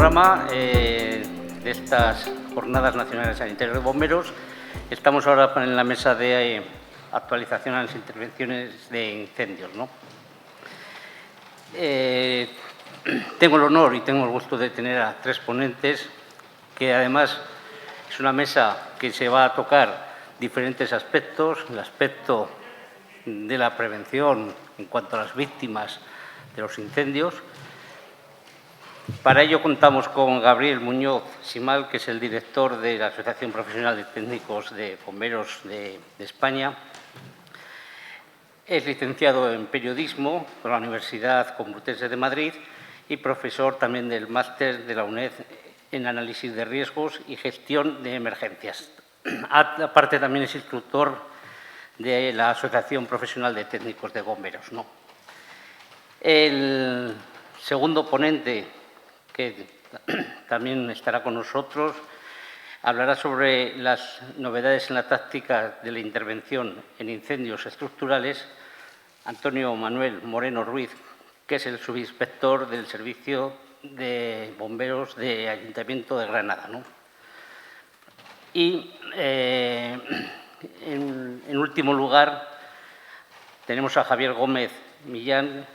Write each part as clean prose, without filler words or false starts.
programa de estas Jornadas Nacionales Sanitarias de Bomberos. Estamos ahora en la mesa de actualización a las intervenciones de incendios, ¿no? Tengo el honor y tengo el gusto de tener a tres ponentes, que además es una mesa que se va a tocar diferentes aspectos: el aspecto de la prevención en cuanto a las víctimas de los incendios. Para ello contamos con Gabriel Muñoz Simal, que es el director de la Asociación Profesional de Técnicos de Bomberos de España. Es licenciado en Periodismo por la Universidad Complutense de Madrid y profesor también del máster de la UNED en Análisis de Riesgos y Gestión de Emergencias. Aparte, también es instructor de la Asociación Profesional de Técnicos de Bomberos, ¿no? El segundo ponente, que también estará con nosotros, hablará sobre las novedades en la táctica de la intervención en incendios estructurales, Antonio Manuel Moreno Ruiz, que es el subinspector del Servicio de Bomberos del Ayuntamiento de Granada, ¿no? Y, en último lugar, tenemos a Javier Gómez Millán,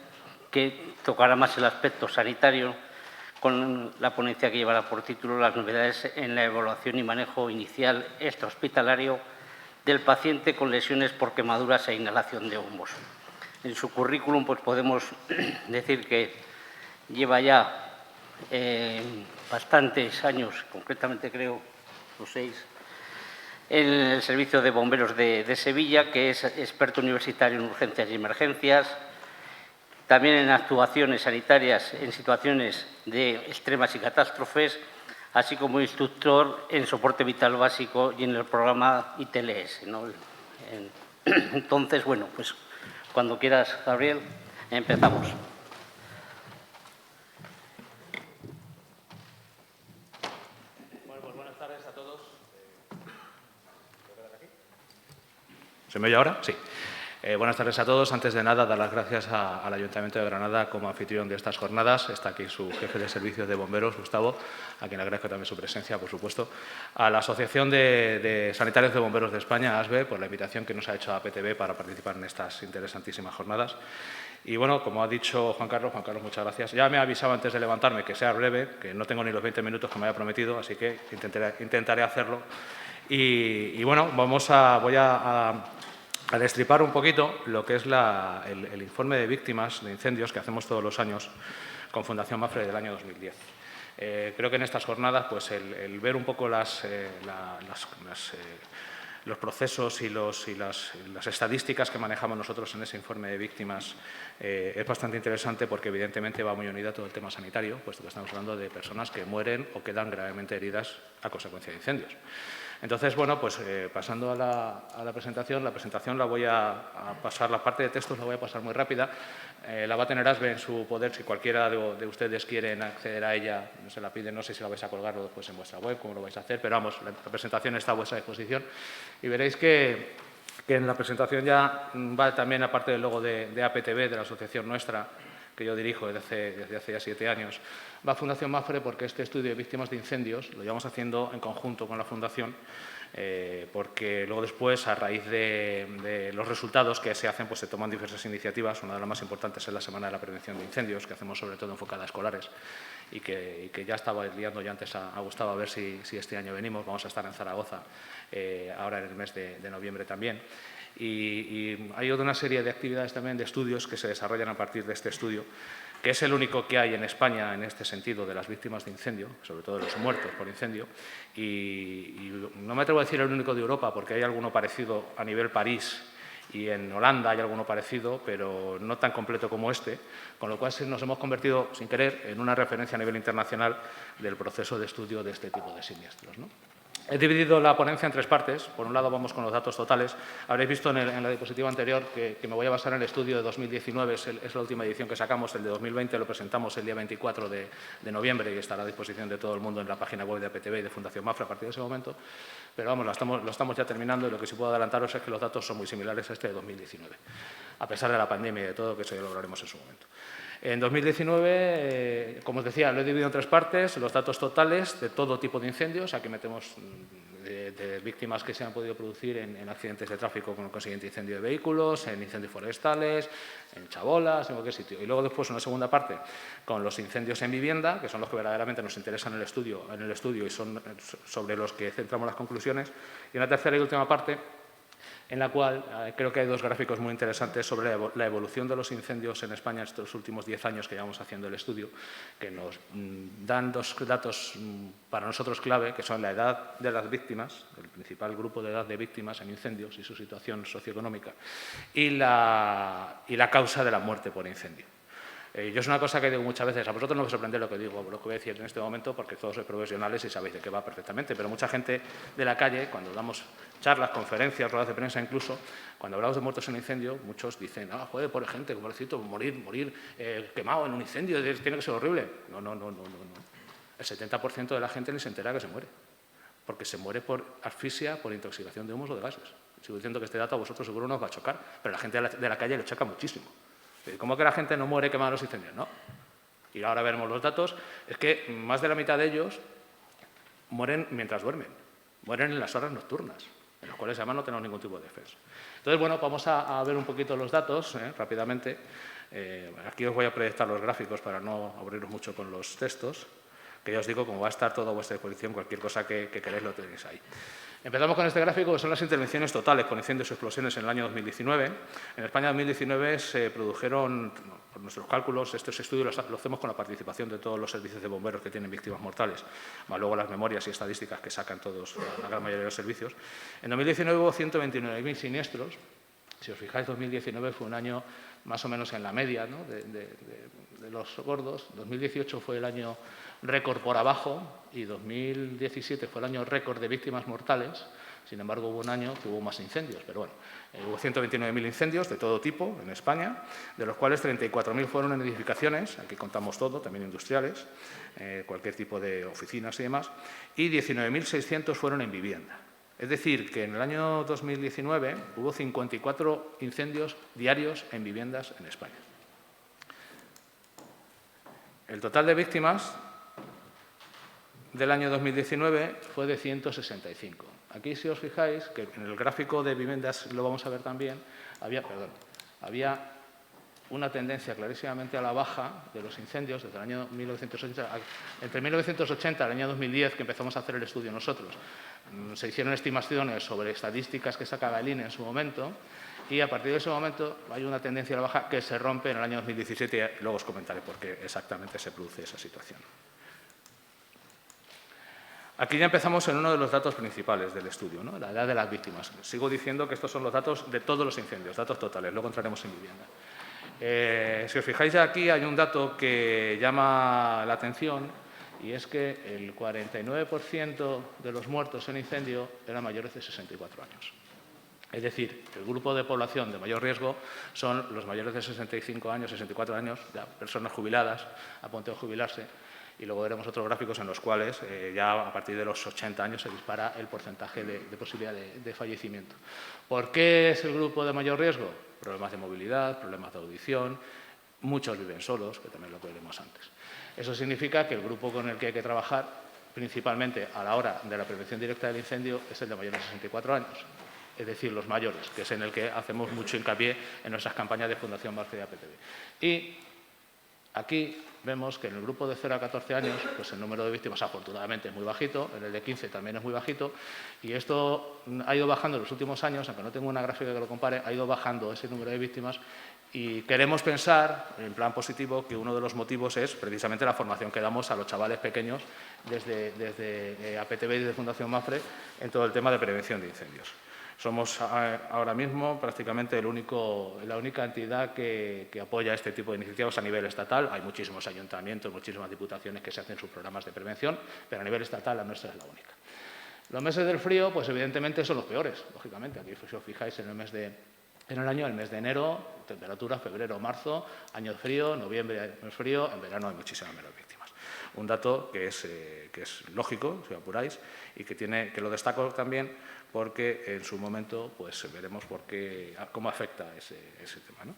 que tocará más el aspecto sanitario, con la ponencia que llevará por título Las novedades en la evaluación y manejo inicial extrahospitalario del paciente con lesiones por quemaduras e inhalación de humos. En su currículum, pues podemos decir que lleva ya bastantes años, concretamente creo los 6, en el Servicio de Bomberos de Sevilla, que es experto universitario en urgencias y emergencias, también en actuaciones sanitarias en situaciones de extremas y catástrofes, así como instructor en soporte vital básico y en el programa ITLS, ¿no? Entonces, bueno, pues cuando quieras, Gabriel, empezamos. Bueno, pues buenas tardes a todos. ¿Se me oye ahora? Sí. Buenas tardes a todos. Antes de nada, dar las gracias al Ayuntamiento de Granada como anfitrión de estas jornadas. Está aquí su jefe de servicios de bomberos, Gustavo, a quien agradezco también su presencia, por supuesto. A la Asociación de Sanitarios de Bomberos de España, ASBE, por la invitación que nos ha hecho a PTV para participar en estas interesantísimas jornadas. Y bueno, como ha dicho Juan Carlos, muchas gracias. Ya me ha avisado antes de levantarme que sea breve, que no tengo ni los 20 minutos que me había prometido, así que intentaré hacerlo. Y bueno, voy a destripar un poquito lo que es el informe de víctimas de incendios que hacemos todos los años con Fundación Mapfre del año 2010. Creo que en estas jornadas, pues el ver un poco los procesos y las estadísticas que manejamos nosotros en ese informe de víctimas es bastante interesante, porque evidentemente va muy unido a todo el tema sanitario, puesto que estamos hablando de personas que mueren o quedan gravemente heridas a consecuencia de incendios. Entonces, bueno, pues pasando a la presentación la voy a pasar, la parte de textos la voy a pasar muy rápida. La va a tener ASBE en su poder, si cualquiera de ustedes quieren acceder a ella, no se la piden, no sé si la vais a colgar después en vuestra web, cómo lo vais a hacer, pero vamos, la presentación está a vuestra disposición y veréis que en la presentación ya va también, aparte del logo de APTV, de la asociación nuestra, que yo dirijo desde hace ya 7 años, va a Fundación Mapfre, porque este estudio de víctimas de incendios lo llevamos haciendo en conjunto con la Fundación, porque luego después, a raíz de los resultados que se hacen, pues se toman diversas iniciativas. Una de las más importantes es la Semana de la Prevención de Incendios, que hacemos sobre todo enfocada a escolares, y que ya estaba liando yo antes a Gustavo a ver si este año venimos. Vamos a estar en Zaragoza ahora en el mes de noviembre también. Y hay otra una serie de actividades también, de estudios que se desarrollan a partir de este estudio, que es el único que hay en España en este sentido de las víctimas de incendio, sobre todo de los muertos por incendio, y no me atrevo a decir el único de Europa, porque hay alguno parecido a nivel París, y en Holanda hay alguno parecido, pero no tan completo como este, con lo cual nos hemos convertido, sin querer, en una referencia a nivel internacional del proceso de estudio de este tipo de siniestros, ¿no? He dividido la ponencia en 3 partes. Por un lado, vamos con los datos totales. Habréis visto en la diapositiva anterior que me voy a basar en el estudio de 2019, es la última edición que sacamos. El de 2020 lo presentamos el día 24 de noviembre y estará a disposición de todo el mundo en la página web de APTV y de Fundación Mapfre a partir de ese momento. Pero vamos, lo estamos ya terminando, y lo que sí puedo adelantaros es que los datos son muy similares a este de 2019, a pesar de la pandemia y de todo, que eso ya lo hablaremos en su momento. En 2019, como os decía, lo he dividido en 3 partes, los datos totales de todo tipo de incendios. Aquí metemos de víctimas que se han podido producir en accidentes de tráfico con el consiguiente incendio de vehículos, en incendios forestales, en chabolas, en cualquier sitio. Y luego después una segunda parte con los incendios en vivienda, que son los que verdaderamente nos interesan en el estudio y son sobre los que centramos las conclusiones. Y una tercera y última parte en la cual creo que hay 2 gráficos muy interesantes sobre la evolución de los incendios en España estos últimos 10 años que llevamos haciendo el estudio, que nos dan 2 datos para nosotros clave, que son la edad de las víctimas, el principal grupo de edad de víctimas en incendios y su situación socioeconómica, y la causa de la muerte por incendio. Yo es una cosa que digo muchas veces, a vosotros no os sorprende lo que digo, lo que voy a decir en este momento, porque todos sois profesionales y sabéis de qué va perfectamente, pero mucha gente de la calle, cuando damos charlas, conferencias, ruedas de prensa incluso, cuando hablamos de muertos en incendio, muchos dicen, joder, pobre gente, pobrecito, morir quemado en un incendio, tiene que ser horrible. No. El 70% de la gente ni se entera que se muere, porque se muere por asfixia, por intoxicación de humos o de gases. Sigo diciendo que este dato a vosotros seguro no os va a chocar, pero la gente de la calle le choca muchísimo. ¿Cómo que la gente no muere quemada en los incendios? No. Y ahora veremos los datos. Es que más de la mitad de ellos mueren mientras duermen. Mueren en las horas nocturnas, en las cuales además no tenemos ningún tipo de defensa. Entonces, bueno, vamos a ver un poquito los datos rápidamente. Aquí os voy a proyectar los gráficos para no aburriros mucho con los textos, que ya os digo, como va a estar todo a vuestra disposición, cualquier cosa que queráis lo tenéis ahí. Empezamos con este gráfico, que son las intervenciones totales por incendios o explosiones en el año 2019. En España, en 2019, se produjeron, por nuestros cálculos, estos estudios los hacemos con la participación de todos los servicios de bomberos que tienen víctimas mortales, más luego las memorias y estadísticas que sacan todos, la gran mayoría de los servicios. En 2019 hubo 129.000 siniestros. Si os fijáis, 2019 fue un año más o menos en la media, ¿no?, de los gordos. 2018 fue el año récord por abajo y 2017 fue el año récord de víctimas mortales. Sin embargo, hubo un año que hubo más incendios, pero bueno, hubo 129.000 incendios de todo tipo en España, de los cuales 34.000 fueron en edificaciones, aquí contamos todo, también industriales, cualquier tipo de oficinas y demás, y 19.600 fueron en vivienda. Es decir, que en el año 2019 hubo 54 incendios diarios en viviendas en España. El total de víctimas del año 2019 fue de 165. Aquí, si os fijáis, que en el gráfico de viviendas lo vamos a ver también, había una tendencia clarísimamente a la baja de los incendios desde el año 1980, entre 1980 y el año 2010, que empezamos a hacer el estudio nosotros. Se hicieron estimaciones sobre estadísticas que sacaba el INE en su momento y a partir de ese momento hay una tendencia a la baja que se rompe en el año 2017 y luego os comentaré por qué exactamente se produce esa situación. Aquí ya empezamos en uno de los datos principales del estudio, ¿no?, la edad de las víctimas. Sigo diciendo que estos son los datos de todos los incendios, datos totales, luego entraremos en vivienda. Si os fijáis aquí hay un dato que llama la atención y es que el 49% de los muertos en incendio eran mayores de 64 años. Es decir, el grupo de población de mayor riesgo son los mayores de 65 años, 64 años, ya personas jubiladas, a punto de jubilarse. Y luego veremos otros gráficos en los cuales ya a partir de los 80 años se dispara el porcentaje de posibilidad de fallecimiento. ¿Por qué es el grupo de mayor riesgo? Problemas de movilidad, problemas de audición, muchos viven solos, que también lo veremos antes. Eso significa que el grupo con el que hay que trabajar, principalmente a la hora de la prevención directa del incendio, es el de mayores de 64 años, es decir, los mayores, que es en el que hacemos mucho hincapié en nuestras campañas de Fundación Mafre y APTV. Y aquí vemos que en el grupo de 0 a 14 años, pues el número de víctimas afortunadamente es muy bajito, en el de 15 también es muy bajito, y esto ha ido bajando en los últimos años, aunque no tengo una gráfica que lo compare, ha ido bajando ese número de víctimas, y queremos pensar, en plan positivo, que uno de los motivos es precisamente la formación que damos a los chavales pequeños desde APTV y desde Fundación Mafre en todo el tema de prevención de incendios. Somos ahora mismo prácticamente la única entidad que apoya este tipo de iniciativas a nivel estatal. Hay muchísimos ayuntamientos, muchísimas diputaciones que se hacen sus programas de prevención, pero a nivel estatal la nuestra es la única. Los meses del frío, pues evidentemente son los peores, lógicamente. Aquí, si os fijáis, en el año, el mes de enero, temperatura, febrero, marzo, año de frío, noviembre es frío, en verano hay muchísimas menos víctimas. Un dato que es lógico, si apuráis, y que lo destaco también porque en su momento pues veremos cómo afecta ese tema, ¿no?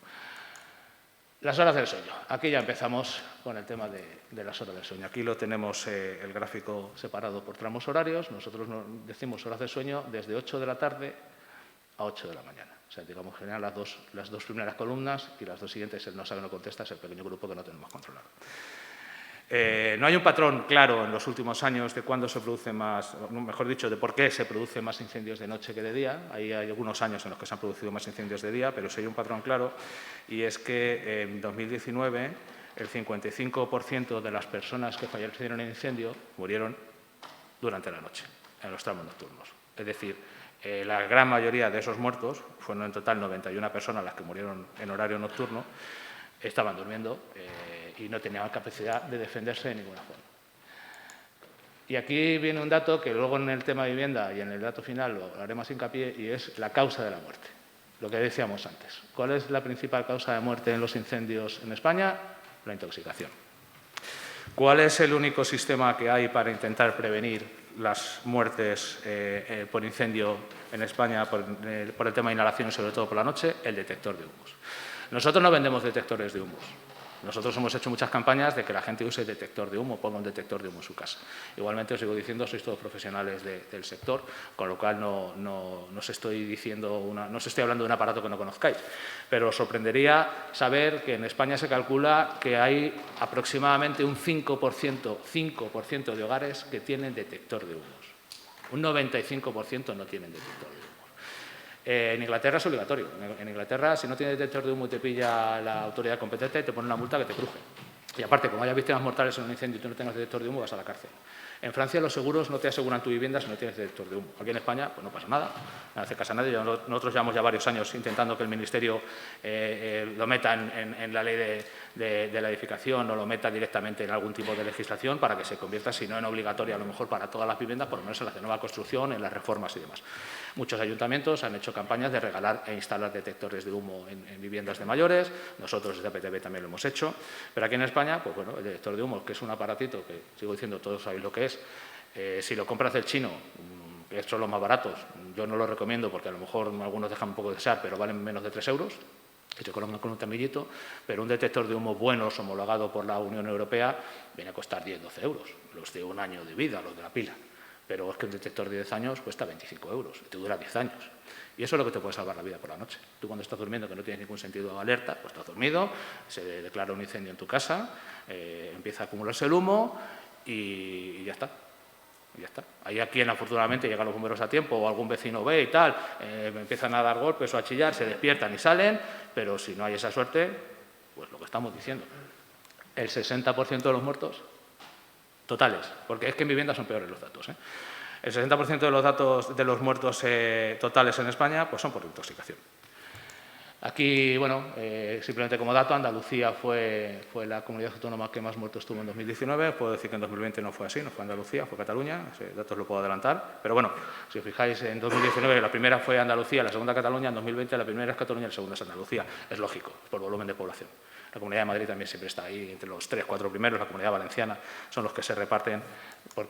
Las horas del sueño. Aquí ya empezamos con el tema de las horas del sueño. Aquí lo tenemos el gráfico separado por tramos horarios. Nosotros decimos horas de sueño desde 8 de la tarde a 8 de la mañana. O sea, digamos, en general las dos primeras columnas y las dos siguientes, el no sabe, no contesta, es el pequeño grupo que no tenemos controlado. No hay un patrón claro en los últimos años de cuándo se produce más, mejor dicho, de por qué se producen más incendios de noche que de día. Hay algunos años en los que se han producido más incendios de día, pero sí hay un patrón claro, y es que en 2019 el 55% de las personas que fallecieron en incendio murieron durante la noche, en los tramos nocturnos. Es decir, la gran mayoría de esos muertos, fueron en total 91 personas las que murieron en horario nocturno, estaban durmiendo y no tenían capacidad de defenderse de ninguna forma. Y aquí viene un dato que luego en el tema de vivienda y en el dato final lo haré más hincapié, y es la causa de la muerte. Lo que decíamos antes. ¿Cuál es la principal causa de muerte en los incendios en España? La intoxicación. ¿Cuál es el único sistema que hay para intentar prevenir las muertes por incendio en España por el tema de inhalación y sobre todo por la noche? El detector de humos. Nosotros no vendemos detectores de humos. Nosotros hemos hecho muchas campañas de que la gente use detector de humo, ponga un detector de humo en su casa. Igualmente os sigo diciendo, sois todos profesionales del sector, con lo cual no os estoy hablando de un aparato que no conozcáis. Pero os sorprendería saber que en España se calcula que hay aproximadamente un 5% de hogares que tienen detector de humos. Un 95% no tienen detector de humos. En Inglaterra es obligatorio. En Inglaterra, si no tienes detector de humo y te pilla la autoridad competente, te pone una multa que te cruje. Y aparte, como haya víctimas mortales en un incendio y tú no tengas detector de humo, vas a la cárcel. En Francia los seguros no te aseguran tu vivienda si no tienes detector de humo. Aquí en España pues no pasa nada, no hace caso a nadie. Nosotros llevamos ya varios años intentando que el Ministerio lo meta en la ley de la edificación o lo meta directamente en algún tipo de legislación para que se convierta, si no en obligatoria, a lo mejor para todas las viviendas, por lo menos en las de nueva construcción, en las reformas y demás. Muchos ayuntamientos han hecho campañas de regalar e instalar detectores de humo en viviendas de mayores. Nosotros desde APTB también lo hemos hecho. Pero aquí en España, pues bueno, el detector de humo, que es un aparatito que, sigo diciendo, todos sabéis lo que es. Si lo compras del chino, que son los más baratos, yo no lo recomiendo porque a lo mejor algunos dejan un poco de desear, pero valen menos de 3 euros. Hecho con un tornillito, pero un detector de humo bueno, homologado por la Unión Europea, viene a costar 10-12 euros, los de un año de vida, los de la pila. Pero es que un detector de 10 años cuesta 25 euros y te dura 10 años. Y eso es lo que te puede salvar la vida por la noche. Tú cuando estás durmiendo, que no tienes ningún sentido de alerta, pues estás dormido, se declara un incendio en tu casa, empieza a acumularse el humo y ya está. Y ya está. Hay a quien afortunadamente llegan los bomberos a tiempo o algún vecino ve y tal, empiezan a dar golpes o a chillar, se despiertan y salen, pero si no hay esa suerte, pues lo que estamos diciendo. El 60% de los muertos totales, porque es que en viviendas son peores los datos. El 60% de los datos de los muertos totales en España pues son por intoxicación. Aquí, bueno, simplemente como dato, Andalucía fue la comunidad autónoma que más muertos tuvo en 2019. Puedo decir que en 2020 no fue así, no fue Andalucía, fue Cataluña. Ese dato lo puedo adelantar. Pero bueno, si os fijáis, en 2019 la primera fue Andalucía, la segunda Cataluña. En 2020 la primera es Cataluña y la segunda es Andalucía. Es lógico, por volumen de población. La Comunidad de Madrid también siempre está ahí, entre los 3-4 primeros. La Comunidad Valenciana son los que se reparten por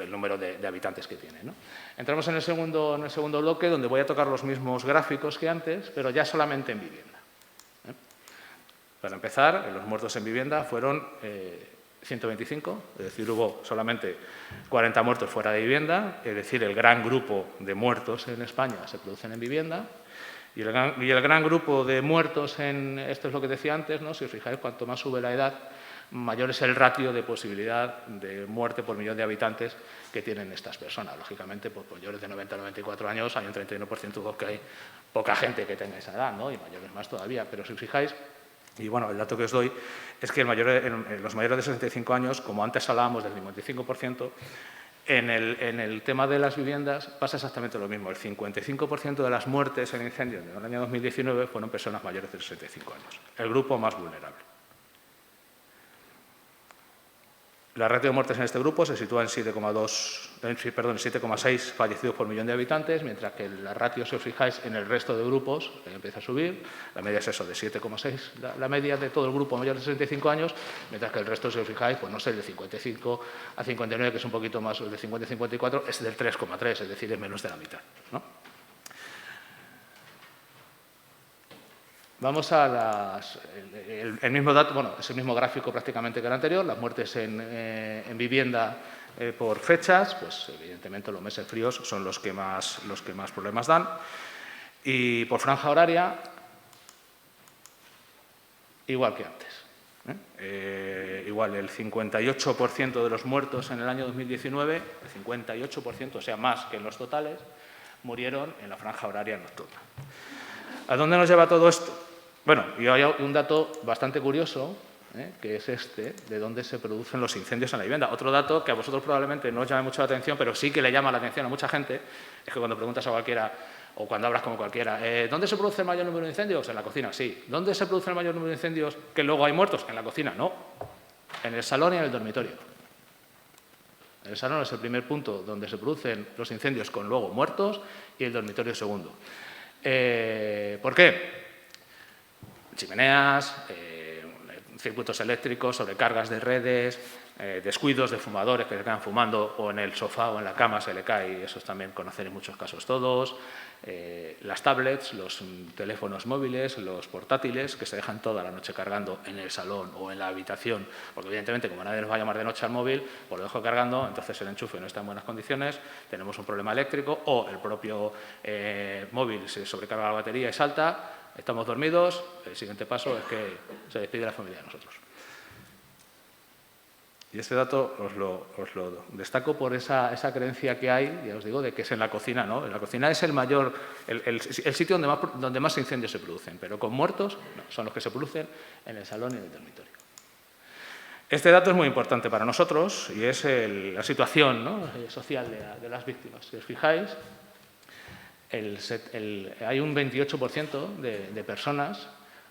el número de habitantes que tiene, ¿no? Entramos en el segundo bloque, donde voy a tocar los mismos gráficos que antes, pero ya solamente en vivienda. Para empezar, los muertos en vivienda fueron 125, es decir, hubo solamente 40 muertos fuera de vivienda, es decir, el gran grupo de muertos en España se producen en vivienda. Y el gran grupo de muertos esto es lo que decía antes, ¿no? Si os fijáis, cuanto más sube la edad, mayor es el ratio de posibilidad de muerte por millón de habitantes que tienen estas personas. Lógicamente, pues mayores de 90 a 94 años hay un 31% porque hay poca gente que tenga esa edad, ¿no? Y mayores más todavía. Pero si os fijáis, y bueno, el dato que os doy es que los mayores de 65 años, como antes hablábamos del 55%, en el tema de las viviendas pasa exactamente lo mismo. El 55% de las muertes en incendios del año 2019 fueron personas mayores de 65 años, el grupo más vulnerable. La ratio de muertes en este grupo se sitúa en 7,6 fallecidos por millón de habitantes, mientras que la ratio, si os fijáis, en el resto de grupos empieza a subir. La media es eso, de 7,6, la media de todo el grupo mayor de 65 años, mientras que el resto, si os fijáis, pues no sé, de 55 a 59, que es un poquito más, el de 50 a 54, es del 3,3, es decir, es menos de la mitad, ¿no? Vamos a el mismo dato, bueno, es el mismo gráfico prácticamente que el anterior, las muertes en vivienda por fechas, pues evidentemente los meses fríos son los que más problemas dan. Y por franja horaria, igual que antes. Igual el 58% de los muertos en el año 2019, el 58%, o sea, más que en los totales, murieron en la franja horaria nocturna. ¿A dónde nos lleva todo esto? Bueno, y hay un dato bastante curioso, que es este, de dónde se producen los incendios en la vivienda. Otro dato que a vosotros probablemente no os llame mucho la atención, pero sí que le llama la atención a mucha gente, es que cuando preguntas a cualquiera, o cuando hablas con cualquiera, ¿dónde se produce el mayor número de incendios? En la cocina, sí. ¿Dónde se produce el mayor número de incendios que luego hay muertos? En la cocina, no. En el salón y en el dormitorio. El salón es el primer punto donde se producen los incendios con luego muertos y el dormitorio segundo. ¿Por qué? Chimeneas, circuitos eléctricos, sobrecargas de redes, descuidos de fumadores que se quedan fumando o en el sofá o en la cama se le cae, y eso también conocen en muchos casos todos, las tablets, los teléfonos móviles, los portátiles que se dejan toda la noche cargando en el salón o en la habitación, porque evidentemente como nadie nos va a llamar de noche al móvil, pues lo dejo cargando, entonces el enchufe no está en buenas condiciones, tenemos un problema eléctrico o el propio móvil se sobrecarga la batería y salta. Estamos dormidos, el siguiente paso es que se despide la familia de nosotros. Y este dato os lo destaco por esa creencia que hay, ya os digo, de que es en la cocina, ¿no? En la cocina es el sitio donde más incendios se producen, pero con muertos no, son los que se producen en el salón y en el dormitorio. Este dato es muy importante para nosotros y es la situación, ¿no?, social de las víctimas. Si os fijáis, hay un 28% de personas,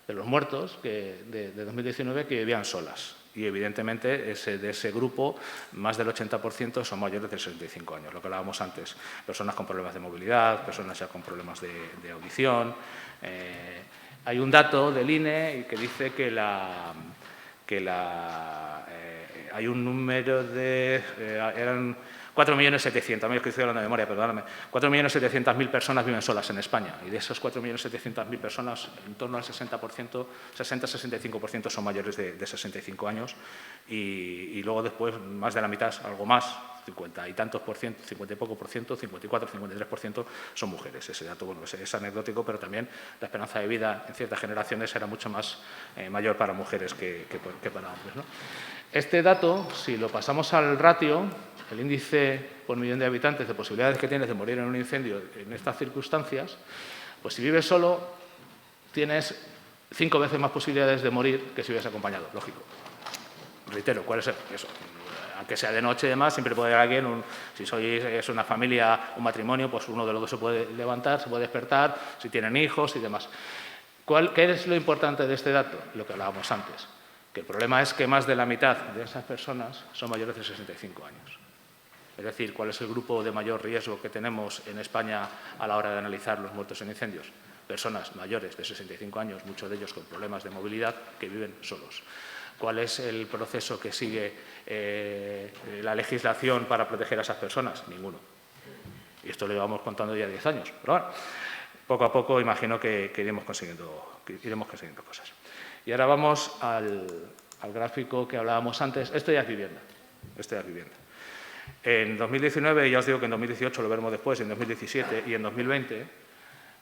de los muertos de 2019, que vivían solas. Y, evidentemente, de ese grupo, más del 80% son mayores de 65 años, lo que hablábamos antes. Personas con problemas de movilidad, personas ya con problemas de audición. Hay un dato del INE que dice que hay un número de... eran 4.700.000, que estoy hablando de memoria, perdóname, 4.700.000 personas viven solas en España, y de esas 4.700.000 personas, en torno al 60-65% son mayores de 65 años, y luego después más de la mitad, algo más, 50 y tantos por ciento, 50 y poco por ciento, 54, 53% son mujeres. Ese dato, bueno, es anecdótico, pero también la esperanza de vida en ciertas generaciones era mucho más mayor para mujeres que para hombres, ¿no? Este dato, si lo pasamos al ratio, el índice por millón de habitantes de posibilidades que tienes de morir en un incendio en estas circunstancias, pues si vives solo, tienes 5 veces más posibilidades de morir que si vives acompañado, lógico. Reitero, ¿cuál es eso? Aunque sea de noche y demás, siempre puede haber alguien, si es una familia, un matrimonio, pues uno de los dos se puede levantar, se puede despertar, si tienen hijos y demás. ¿Qué es lo importante de este dato? Lo que hablábamos antes, que el problema es que más de la mitad de esas personas son mayores de 65 años. Es decir, ¿cuál es el grupo de mayor riesgo que tenemos en España a la hora de analizar los muertos en incendios? Personas mayores de 65 años, muchos de ellos con problemas de movilidad, que viven solos. ¿Cuál es el proceso que sigue la legislación para proteger a esas personas? Ninguno. Y esto lo llevamos contando ya 10 años. Pero bueno, poco a poco imagino que iremos consiguiendo cosas. Y ahora vamos al gráfico que hablábamos antes. Esto ya es vivienda. En 2019, ya os digo que en 2018 lo veremos después, en 2017 y en 2020,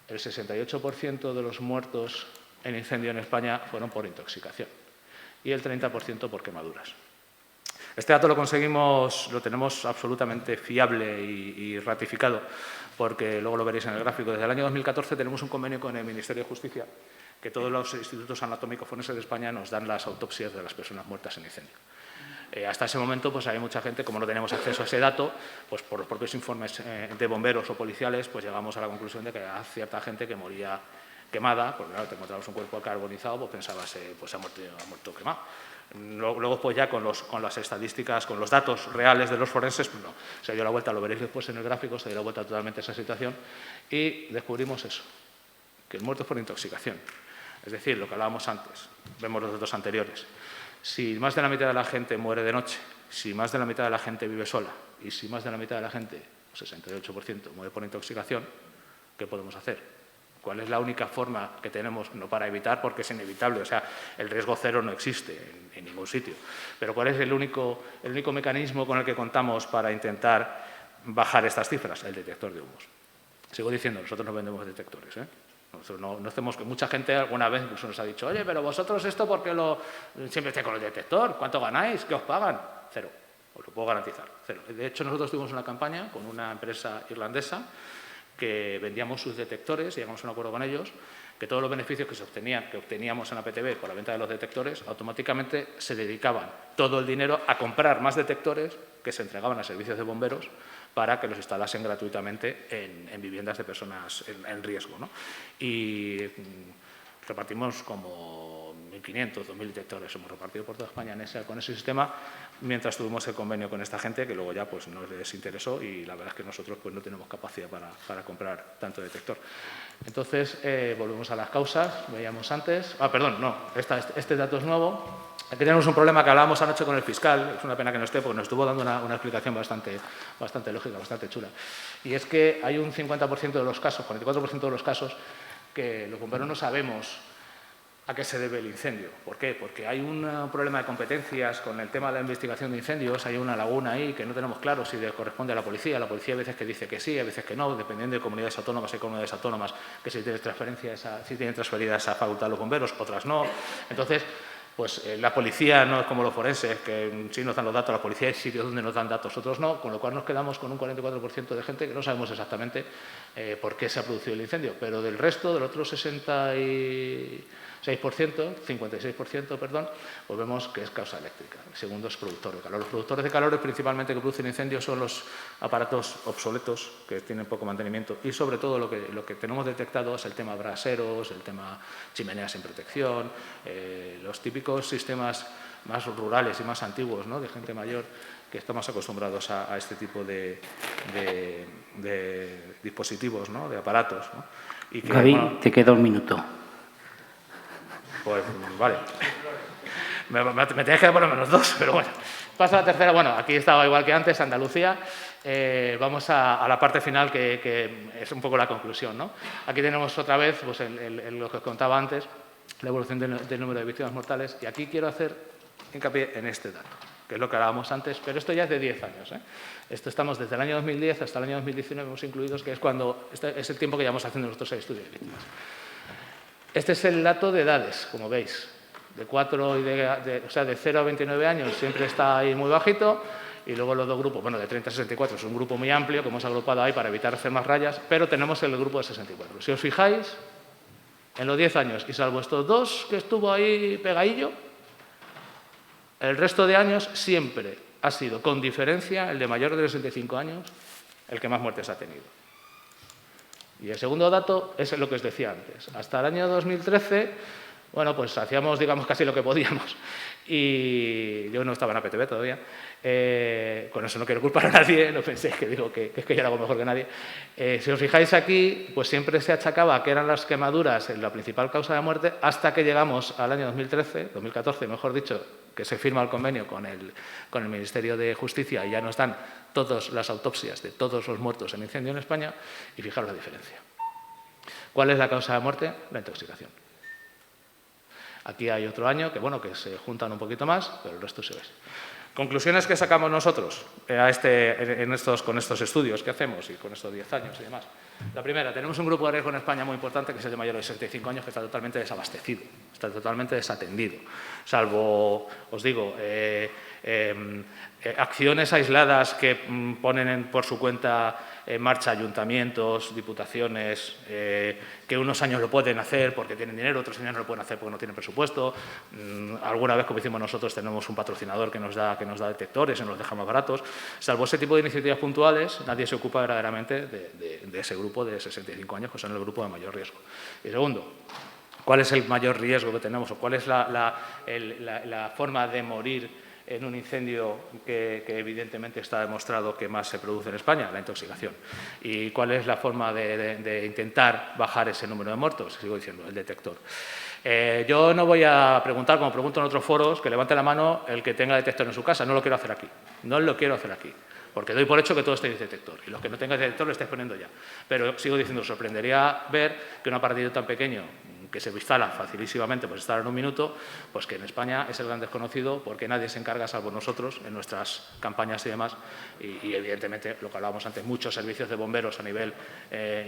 el 68% de los muertos en incendio en España fueron por intoxicación y el 30% por quemaduras. Este dato lo tenemos absolutamente fiable y ratificado, porque luego lo veréis en el gráfico. Desde el año 2014 tenemos un convenio con el Ministerio de Justicia, que todos los institutos anatómicos forenses de España nos dan las autopsias de las personas muertas en incendio. Hasta ese momento, pues hay mucha gente, como no tenemos acceso a ese dato, pues por los propios informes de bomberos o policiales, pues llegamos a la conclusión de que había cierta gente que moría quemada, porque claro, te encontrabas un cuerpo carbonizado, pues pensabas, pues ha muerto quemado. Luego, pues ya con las estadísticas, con los datos reales de los forenses, pues no, se dio la vuelta, lo veréis después en el gráfico, se dio la vuelta totalmente a esa situación y descubrimos eso, que el muerto es por intoxicación. Es decir, lo que hablábamos antes, vemos los datos anteriores. Si más de la mitad de la gente muere de noche, si más de la mitad de la gente vive sola y si más de la mitad de la gente, 68%, muere por intoxicación, ¿qué podemos hacer? ¿Cuál es la única forma que tenemos, no para evitar, porque es inevitable, o sea, el riesgo cero no existe en ningún sitio, pero cuál es el único mecanismo con el que contamos para intentar bajar estas cifras? El detector de humos. Sigo diciendo, nosotros no vendemos detectores, ¿eh? Nosotros no hacemos que mucha gente alguna vez incluso nos ha dicho, oye, pero vosotros esto porque siempre estáis con el detector, ¿cuánto ganáis? ¿Qué os pagan? Cero, os lo puedo garantizar, cero. De hecho, nosotros tuvimos una campaña con una empresa irlandesa que vendíamos sus detectores y llegamos a un acuerdo con ellos que todos los beneficios que obteníamos en la PTB por la venta de los detectores, automáticamente se dedicaban todo el dinero a comprar más detectores que se entregaban a servicios de bomberos para que los instalasen gratuitamente en viviendas de personas en riesgo, ¿no? Y repartimos como 1.500, 2.000 detectores, hemos repartido por toda España con ese sistema, mientras tuvimos el convenio con esta gente, que luego ya pues no les interesó y la verdad es que nosotros pues no tenemos capacidad para comprar tanto detector. Entonces, volvemos a las causas, veíamos antes. Perdón, no, este dato es nuevo. Aquí tenemos un problema que hablábamos anoche con el fiscal, es una pena que no esté, porque nos estuvo dando una explicación bastante lógica, bastante chula. Y es que hay un 50% de los casos, 44% de los casos, que los bomberos no sabemos a qué se debe el incendio. ¿Por qué? Porque hay un problema de competencias con el tema de la investigación de incendios, hay una laguna ahí que no tenemos claro si le corresponde a la policía. La policía a veces que dice que sí, a veces que no, dependiendo de comunidades autónomas. Hay comunidades autónomas que sí tienen transferida esa facultad a los bomberos, otras no. Entonces, pues la policía no es como los forenses, que sí nos dan los datos, la policía hay sitios donde nos dan datos, otros no, con lo cual nos quedamos con un 44% de gente que no sabemos exactamente por qué se ha producido el incendio, pero del resto, del otro 56%, perdón, pues vemos que es causa eléctrica. El segundo es productor de calor. Los productores de calor principalmente que producen incendios son los aparatos obsoletos que tienen poco mantenimiento y sobre todo lo que tenemos detectado es el tema braseros, el tema chimeneas sin protección, los típicos sistemas más rurales y más antiguos, ¿no?, de gente mayor que estamos acostumbrados a este tipo de dispositivos, ¿no?, de aparatos, ¿no? Y que, Gaby, bueno, te queda un minuto. Pues vale. Me tenéis que dar por lo menos 2, pero bueno. Paso a la tercera. Bueno, aquí estaba igual que antes, Andalucía. Vamos a la parte final, que es un poco la conclusión, ¿no? Aquí tenemos otra vez pues, lo que os contaba antes, la evolución del número de víctimas mortales. Y aquí quiero hacer hincapié en este dato, que es lo que hablábamos antes, pero esto ya es de 10 años, ¿eh? Esto estamos desde el año 2010 hasta el año 2019, hemos incluidos, que es es el tiempo que llevamos haciendo nosotros el estudio de víctimas. Este es el dato de edades, como veis, de 0 a 29 años siempre está ahí muy bajito, y luego los dos grupos, bueno, de 30 a 64 es un grupo muy amplio que hemos agrupado ahí para evitar hacer más rayas, pero tenemos el grupo de 64. Si os fijáis, en los 10 años, y salvo estos dos que estuvo ahí pegadillo, el resto de años siempre ha sido, con diferencia, el de mayor de 65 años, el que más muertes ha tenido. Y el segundo dato es lo que os decía antes. Hasta el año 2013, bueno, pues hacíamos, digamos, casi lo que podíamos. Y yo no estaba en la PTB todavía. Con eso no quiero culpar a nadie, no penséis que digo que es que yo lo hago mejor que nadie. Si os fijáis aquí, pues siempre se achacaba que eran las quemaduras la principal causa de muerte, hasta que llegamos al año 2014, mejor dicho, que se firma el convenio con el Ministerio de Justicia y ya nos dan todas las autopsias de todos los muertos en incendio en España, y fijaros la diferencia. ¿Cuál es la causa de muerte? La intoxicación. Aquí hay otro año que, bueno, que se juntan un poquito más, pero el resto se ve. Conclusiones que sacamos nosotros con estos estudios que hacemos y con estos 10 años y demás. La primera, tenemos un grupo de riesgo en España muy importante, que es el de mayores de 65 años, que está totalmente desabastecido, está totalmente desatendido. Salvo, os digo, acciones aisladas que ponen por su cuenta en marcha ayuntamientos, diputaciones, que unos años lo pueden hacer porque tienen dinero, otros años no lo pueden hacer porque no tienen presupuesto. Alguna vez, como hicimos nosotros, tenemos un patrocinador que nos da detectores y nos los deja más baratos. Salvo ese tipo de iniciativas puntuales, nadie se ocupa verdaderamente de ese grupo de 65 años, que son el grupo de mayor riesgo. Y segundo, ¿cuál es el mayor riesgo que tenemos o cuál es la forma de morir en un incendio que evidentemente está demostrado que más se produce en España? La intoxicación. ¿Y cuál es la forma de intentar bajar ese número de muertos? Sigo diciendo, el detector. Yo no voy a preguntar, como pregunto en otros foros, que levante la mano el que tenga detector en su casa. No lo quiero hacer aquí. No lo quiero hacer aquí. porque doy por hecho que todos tenéis detector, y los que no tengáis detector lo estáis poniendo ya. Pero sigo diciendo, sorprendería ver que un aparatito tan pequeño que se instala facilísimamente, pues instala en un minuto, pues que en España es el gran desconocido porque nadie se encarga, salvo nosotros, en nuestras campañas y demás, y evidentemente, lo que hablábamos antes, muchos servicios de bomberos a nivel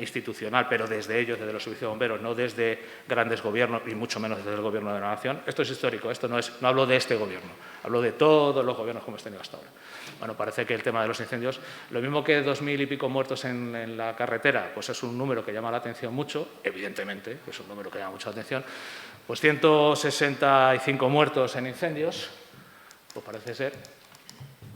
institucional, pero desde ellos, desde los servicios de bomberos, no desde grandes gobiernos y mucho menos desde el Gobierno de la Nación. Esto es histórico, esto no hablo de este Gobierno, hablo de todos los gobiernos que hemos tenido hasta ahora. Bueno, parece que el tema de los incendios, lo mismo que 2000 y pico muertos en la carretera, pues es un número que llama la atención mucho, evidentemente, es un número que llama mucha atención, pues 165 muertos en incendios, pues parece ser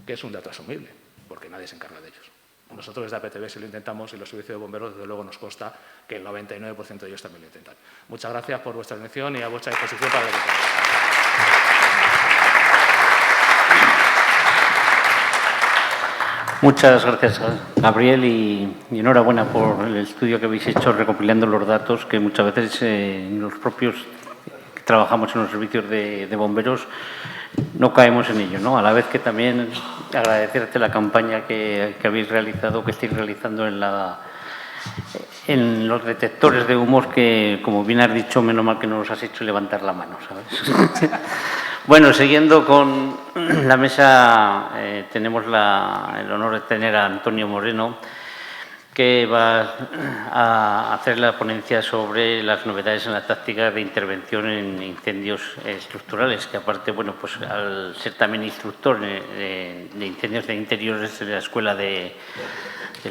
que es un dato asumible, porque nadie se encarga de ellos. Nosotros desde APTV si lo intentamos y los servicios de bomberos, desde luego nos consta que el 99% de ellos también lo intentan. Muchas gracias por vuestra atención y a vuestra disposición para lo que queráis. Muchas gracias, Gabriel, y enhorabuena por el estudio que habéis hecho recopilando los datos que muchas veces los propios que trabajamos en los servicios de bomberos no caemos en ello, ¿no? A la vez que también agradecerte la campaña que habéis realizado, que estáis realizando en los detectores de humos, que, como bien has dicho, menos mal que no nos has hecho levantar la mano, ¿sabes? Bueno, siguiendo con la mesa, tenemos el honor de tener a Antonio Moreno, que va a hacer la ponencia sobre las novedades en la táctica de intervención en incendios estructurales, que aparte, bueno, pues al ser también instructor de incendios de interiores de la Escuela del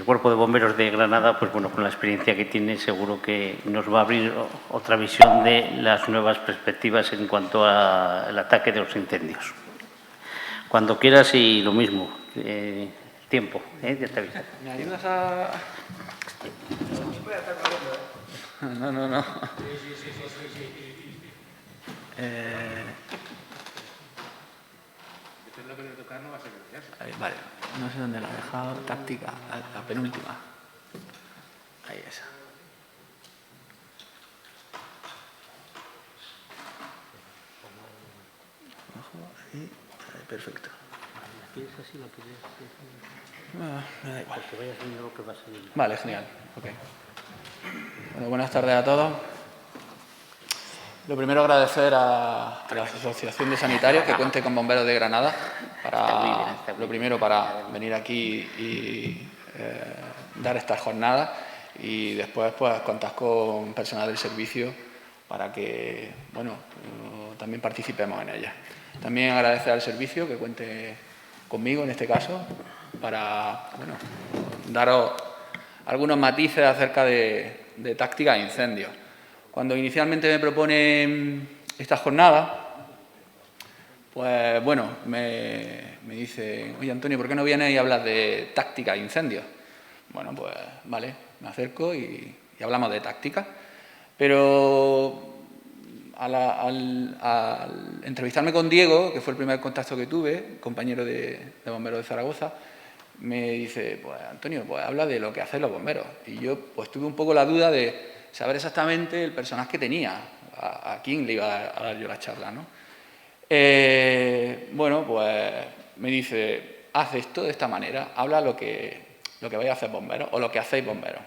Cuerpo de Bomberos de Granada, pues bueno, con la experiencia que tiene, seguro que nos va a abrir otra visión de las nuevas perspectivas en cuanto al ataque de los incendios. Cuando quieras y lo mismo. Tiempo, ya te aviso. ¿Me ayudas a...? No. Vale, no sé dónde la he dejado. Táctica, la penúltima. Ahí esa. Ahí, perfecto. Me da igual. Vale, genial. Okay. Bueno, buenas tardes a todos. Lo primero, agradecer a la Asociación de Sanitarios que cuente con Bomberos de Granada lo primero para venir aquí y dar estas jornadas, y después pues contar con personal del servicio para que, bueno, también participemos en ellas. También agradecer al servicio que cuente conmigo en este caso para, bueno, daros algunos matices acerca de táctica de incendios. Cuando inicialmente me proponen esta jornada, pues bueno, me dice: oye, Antonio, ¿por qué no vienes y hablas de táctica de incendios? Bueno, pues vale, me acerco y hablamos de táctica. Pero al entrevistarme con Diego, que fue el primer contacto que tuve, compañero de bomberos de Zaragoza, me dice: pues Antonio, pues habla de lo que hacen los bomberos. Y yo pues tuve un poco la duda de saber exactamente el personaje que tenía, a quién le iba a dar yo la charla, ¿no? Bueno, pues me dice: haz esto de esta manera, habla lo que vais a hacer bomberos o lo que hacéis bomberos.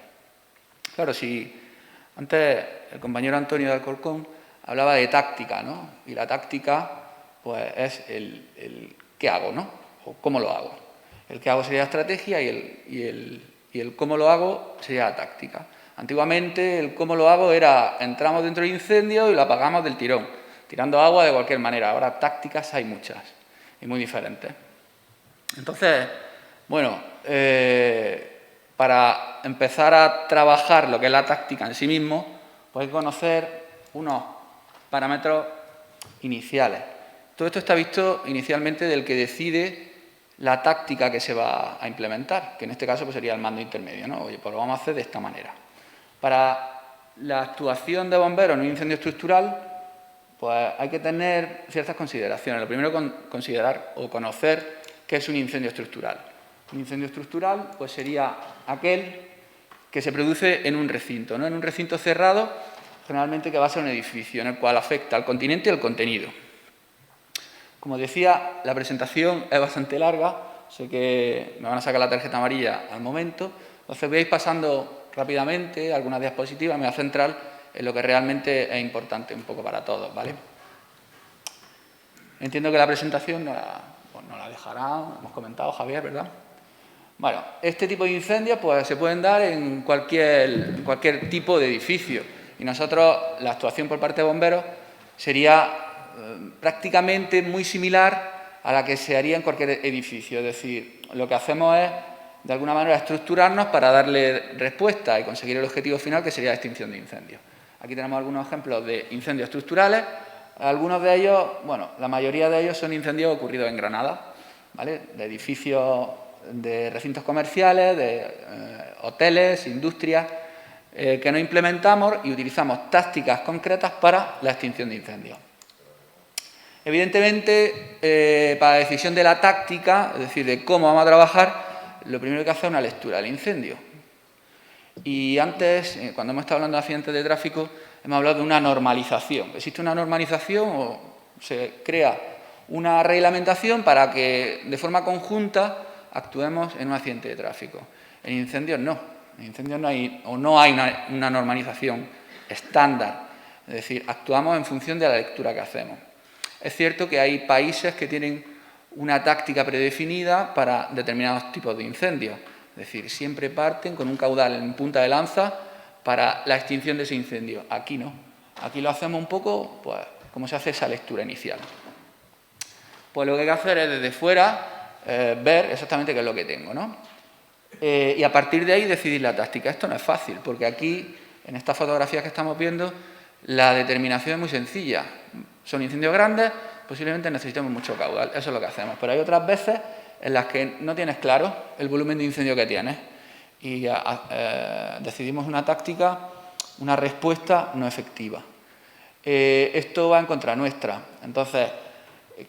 Claro, si antes el compañero Antonio de Alcorcón hablaba de táctica, ¿no? Y la táctica pues es el qué hago, ¿no? O cómo lo hago. El qué hago sería la estrategia y el cómo lo hago sería la táctica. Antiguamente el cómo lo hago era: entramos dentro del incendio y lo apagamos del tirón, tirando agua de cualquier manera. Ahora tácticas hay muchas y muy diferentes. Entonces, bueno, para empezar a trabajar lo que es la táctica en sí mismo, pues hay que conocer unos parámetros iniciales. Todo esto está visto inicialmente del que decide la táctica que se va a implementar, que en este caso pues sería el mando intermedio, ¿no? Oye, pues lo vamos a hacer de esta manera. Para la actuación de bomberos en un incendio estructural, pues hay que tener ciertas consideraciones. Lo primero, considerar o conocer qué es un incendio estructural. Un incendio estructural pues sería aquel que se produce en un recinto, ¿no? En un recinto cerrado, generalmente que va a ser un edificio, en el cual afecta al continente y al contenido. Como decía, la presentación es bastante larga, sé que me van a sacar la tarjeta amarilla al momento. Entonces voy a ir pasando rápidamente algunas diapositivas, me voy a centrar en lo que realmente es importante un poco para todos, ¿vale? Entiendo que la presentación no la dejará, hemos comentado, Javier, ¿verdad? Bueno, este tipo de incendios pues, se pueden dar en cualquier tipo de edificio. Y nosotros, la actuación por parte de bomberos sería prácticamente muy similar a la que se haría en cualquier edificio. Es decir, lo que hacemos es, de alguna manera, estructurarnos para darle respuesta y conseguir el objetivo final, que sería la extinción de incendios. Aquí tenemos algunos ejemplos de incendios estructurales. Algunos de ellos, bueno, la mayoría de ellos son incendios ocurridos en Granada, ¿vale? De edificios, de recintos comerciales, de hoteles, industrias, que no implementamos y utilizamos tácticas concretas para la extinción de incendios. Evidentemente, para la decisión de la táctica, es decir, de cómo vamos a trabajar, lo primero que hacer es una lectura del incendio. Y antes, cuando hemos estado hablando de accidentes de tráfico, hemos hablado de una normalización. ¿Existe una normalización o se crea una reglamentación para que de forma conjunta actuemos en un accidente de tráfico? En incendios no. En incendios no hay una normalización estándar. Es decir, actuamos en función de la lectura que hacemos. Es cierto que hay países que tienen una táctica predefinida para determinados tipos de incendios. Es decir, siempre parten con un caudal en punta de lanza para la extinción de ese incendio. Aquí no. Aquí lo hacemos un poco, pues, como se hace esa lectura inicial. Pues lo que hay que hacer es desde fuera ver exactamente qué es lo que tengo, ¿no? Y a partir de ahí decidir la táctica. Esto no es fácil, porque aquí, en estas fotografías que estamos viendo, la determinación es muy sencilla. Son incendios grandes, posiblemente necesitemos mucho caudal. Eso es lo que hacemos. Pero hay otras veces en las que no tienes claro el volumen de incendio que tienes y decidimos una táctica, una respuesta no efectiva. Esto va en contra nuestra. Entonces,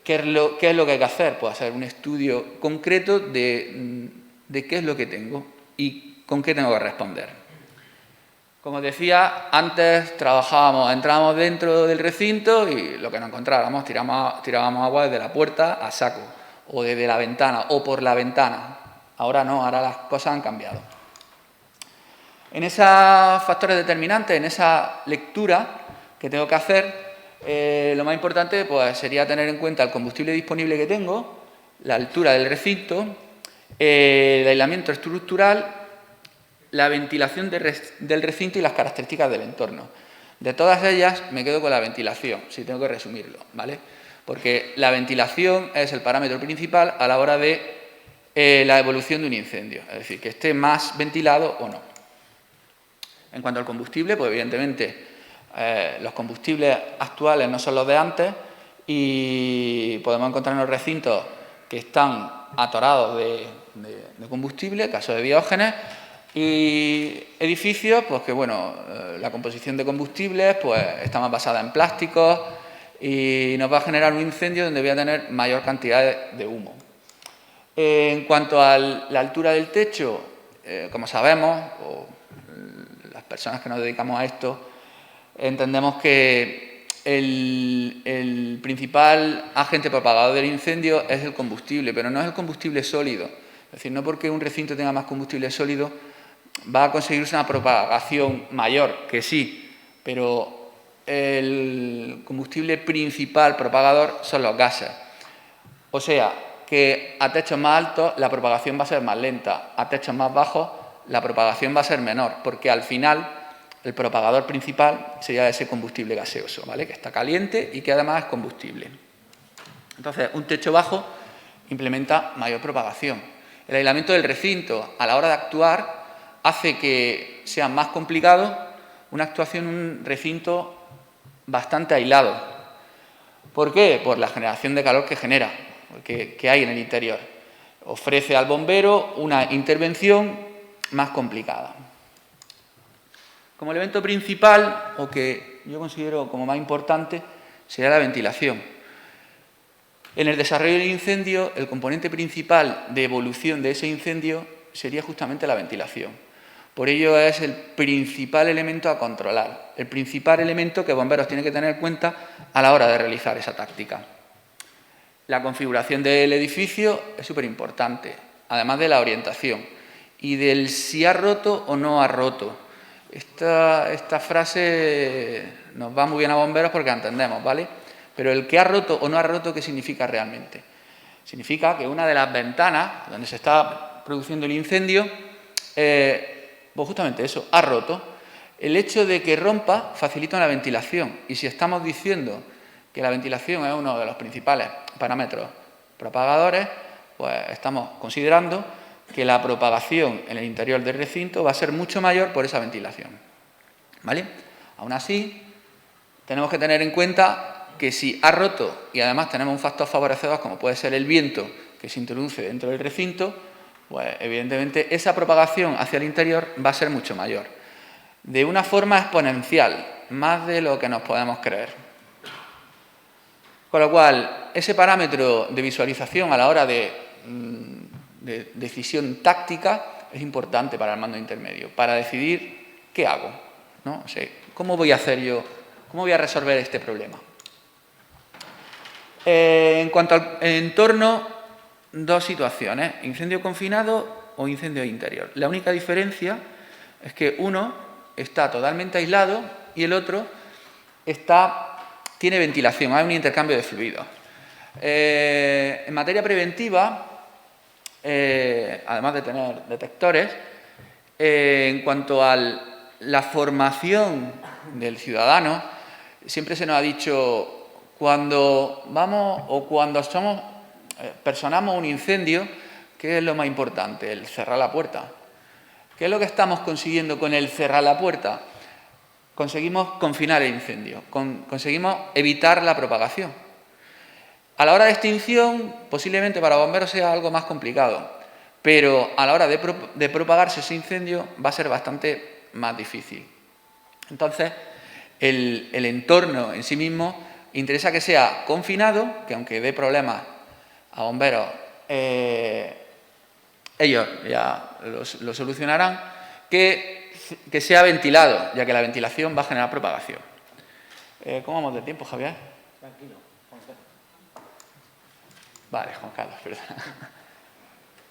¿qué es lo que hay que hacer? Pues hacer un estudio concreto de qué es lo que tengo y con qué tengo que responder. Como decía, antes entrábamos dentro del recinto y lo que nos encontráramos, tirábamos agua desde la puerta a saco, o desde la ventana, o por la ventana. Ahora no, ahora las cosas han cambiado. En esos factores determinantes, en esa lectura que tengo que hacer, lo más importante pues, sería tener en cuenta el combustible disponible que tengo, la altura del recinto, el aislamiento estructural, la ventilación del recinto y las características del entorno. De todas ellas me quedo con la ventilación, si tengo que resumirlo, ¿vale? Porque la ventilación es el parámetro principal a la hora de la evolución de un incendio, es decir, que esté más ventilado o no. En cuanto al combustible, pues evidentemente los combustibles actuales no son los de antes y podemos encontrarnos recintos que están atorados de combustible, caso de Diógenes, y edificios pues que, bueno, la composición de combustibles pues, está más basada en plásticos y nos va a generar un incendio donde voy a tener mayor cantidad de humo. En cuanto a la altura del techo, como sabemos, o las personas que nos dedicamos a esto, entendemos que el principal agente propagador del incendio es el combustible, pero no es el combustible sólido. Es decir, no porque un recinto tenga más combustible sólido va a conseguirse una propagación mayor, que sí, pero el combustible principal propagador son los gases. O sea, que a techos más altos la propagación va a ser más lenta, a techos más bajos la propagación va a ser menor, porque al final el propagador principal sería ese combustible gaseoso, ¿vale? Que está caliente y que además es combustible. Entonces, un techo bajo implementa mayor propagación. El aislamiento del recinto a la hora de actuar hace que sea más complicado una actuación en un recinto bastante aislado. ¿Por qué? Por la generación de calor que genera, que hay en el interior. Ofrece al bombero una intervención más complicada. Como elemento principal, o que yo considero como más importante, sería la ventilación. En el desarrollo del incendio, el componente principal de evolución de ese incendio sería justamente la ventilación. Por ello es el principal elemento a controlar, el principal elemento que bomberos tienen que tener en cuenta a la hora de realizar esa táctica. La configuración del edificio es súper importante, además de la orientación y del si ha roto o no ha roto. Esta frase nos va muy bien a bomberos porque la entendemos, ¿vale? Pero el que ha roto o no ha roto, ¿qué significa realmente? Significa que una de las ventanas donde se está produciendo el incendio, pues justamente eso, ha roto. El hecho de que rompa facilita la ventilación y si estamos diciendo que la ventilación es uno de los principales parámetros propagadores, pues estamos considerando que la propagación en el interior del recinto va a ser mucho mayor por esa ventilación, ¿vale? Aún así, tenemos que tener en cuenta que si ha roto y además tenemos un factor favorecedor como puede ser el viento que se introduce dentro del recinto, pues evidentemente esa propagación hacia el interior va a ser mucho mayor, de una forma exponencial, más de lo que nos podemos creer. Con lo cual, ese parámetro de visualización a la hora de decisión táctica es importante para el mando intermedio, para decidir qué hago, ¿no? O sea, ¿cómo voy a hacer yo? ¿Cómo voy a resolver este problema? En cuanto al entorno, dos situaciones, incendio confinado o incendio interior. La única diferencia es que uno está totalmente aislado y el otro tiene ventilación, hay un intercambio de fluidos. En materia preventiva, además de tener detectores, en cuanto a la formación del ciudadano, siempre se nos ha dicho, cuando vamos o cuando personamos un incendio, ¿qué es lo más importante? El cerrar la puerta. ¿Qué es lo que estamos consiguiendo con el cerrar la puerta? Conseguimos confinar el incendio, conseguimos evitar la propagación. A la hora de extinción, posiblemente para bomberos sea algo más complicado, pero a la hora de propagarse ese incendio va a ser bastante más difícil. Entonces, el entorno en sí mismo interesa que sea confinado, que aunque dé problemas a bomberos, ellos ya lo solucionarán, que sea ventilado, ya que la ventilación va a generar propagación. ¿Cómo vamos de tiempo, Javier? Tranquilo, Juan Carlos. Vale, Juan Carlos, perdona.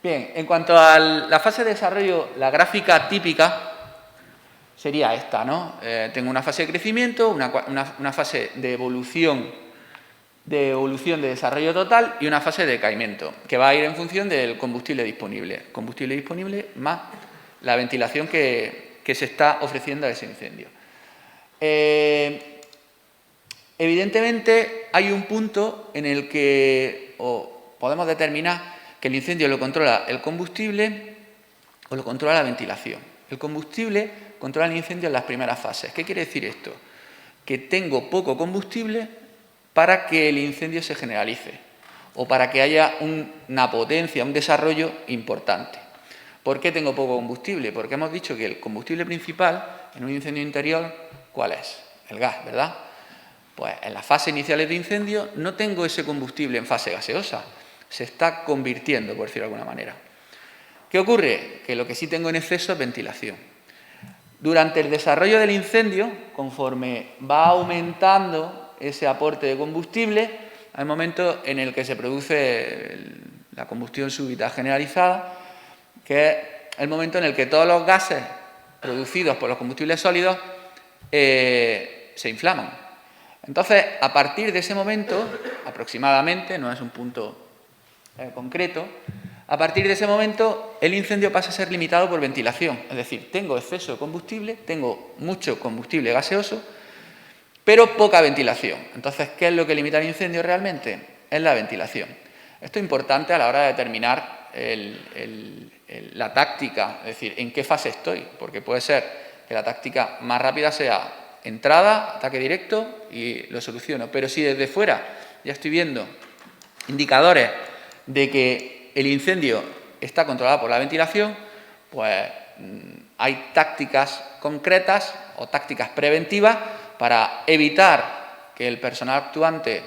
Bien, en cuanto a la fase de desarrollo, la gráfica típica sería esta, ¿no? Tengo una fase de crecimiento, una fase de evolución de desarrollo total y una fase de decaimiento, que va a ir en función del combustible disponible. Combustible disponible más la ventilación que se está ofreciendo a ese incendio. Evidentemente, hay un punto en el que podemos determinar que el incendio lo controla el combustible o lo controla la ventilación. El combustible controla el incendio en las primeras fases. ¿Qué quiere decir esto? Que tengo poco combustible para que el incendio se generalice o para que haya una potencia, un desarrollo importante. ¿Por qué tengo poco combustible? Porque hemos dicho que el combustible principal en un incendio interior, ¿cuál es? El gas, ¿verdad? Pues en las fases iniciales de incendio no tengo ese combustible en fase gaseosa, se está convirtiendo, por decirlo de alguna manera. ¿Qué ocurre? Que lo que sí tengo en exceso es ventilación. Durante el desarrollo del incendio, conforme va aumentando ese aporte de combustible, hay momentos en el que se produce la combustión súbita generalizada, que es el momento en el que todos los gases producidos por los combustibles sólidos se inflaman. Entonces, a partir de ese momento, aproximadamente, no es un punto concreto, a partir de ese momento el incendio pasa a ser limitado por ventilación. Es decir, tengo exceso de combustible, tengo mucho combustible gaseoso, pero poca ventilación. Entonces, ¿qué es lo que limita el incendio realmente? Es la ventilación. Esto es importante a la hora de determinar la táctica, es decir, en qué fase estoy, porque puede ser que la táctica más rápida sea entrada, ataque directo y lo soluciono. Pero si desde fuera ya estoy viendo indicadores de que el incendio está controlado por la ventilación, pues hay tácticas concretas o tácticas preventivas para evitar que el personal actuante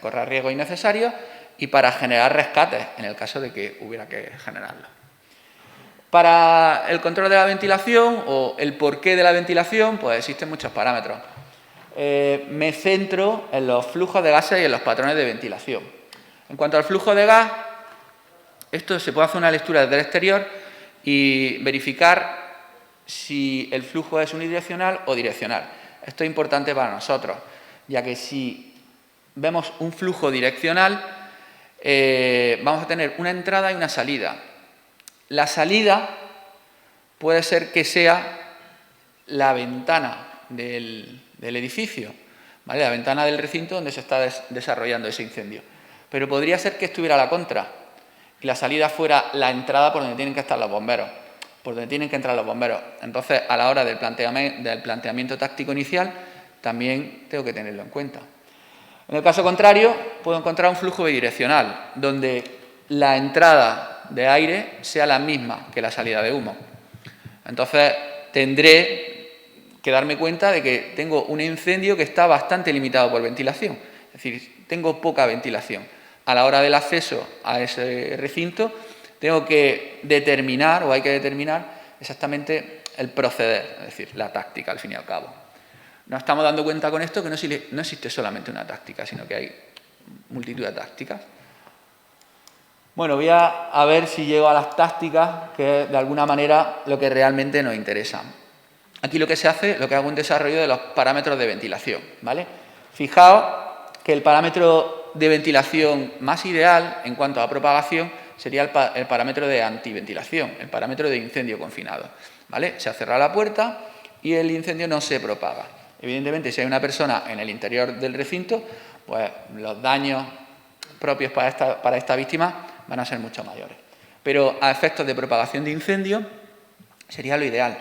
corra riesgos innecesarios y para generar rescates en el caso de que hubiera que generarlo. Para el control de la ventilación o el porqué de la ventilación, pues existen muchos parámetros. Me centro en los flujos de gases y en los patrones de ventilación. En cuanto al flujo de gas, esto se puede hacer una lectura desde el exterior y verificar si el flujo es unidireccional o direccional. Esto es importante para nosotros, ya que si vemos un flujo direccional, vamos a tener una entrada y una salida. La salida puede ser que sea la ventana del edificio, ¿vale? La ventana del recinto donde se está desarrollando ese incendio. Pero podría ser que estuviera a la contra y la salida fuera la entrada por donde tienen que estar los bomberos, por donde tienen que entrar los bomberos. Entonces, a la hora del planteamiento táctico inicial, también tengo que tenerlo en cuenta. En el caso contrario, puedo encontrar un flujo bidireccional, donde la entrada de aire sea la misma que la salida de humo. Entonces, tendré que darme cuenta de que tengo un incendio que está bastante limitado por ventilación. Es decir, tengo poca ventilación. A la hora del acceso a ese recinto, tengo que determinar, o hay que determinar, exactamente el proceder, es decir, la táctica, al fin y al cabo. Nos estamos dando cuenta con esto que no existe solamente una táctica, sino que hay multitud de tácticas. Bueno, voy a ver si llego a las tácticas, que es de alguna manera lo que realmente nos interesa. Aquí lo que se hace, lo que hago un desarrollo de los parámetros de ventilación, ¿vale? Fijaos que el parámetro de ventilación más ideal en cuanto a propagación sería el parámetro de antiventilación, el parámetro de incendio confinado, ¿vale? Se cierra la puerta y el incendio no se propaga. Evidentemente, si hay una persona en el interior del recinto, pues los daños propios para esta víctima van a ser mucho mayores. Pero a efectos de propagación de incendio sería lo ideal.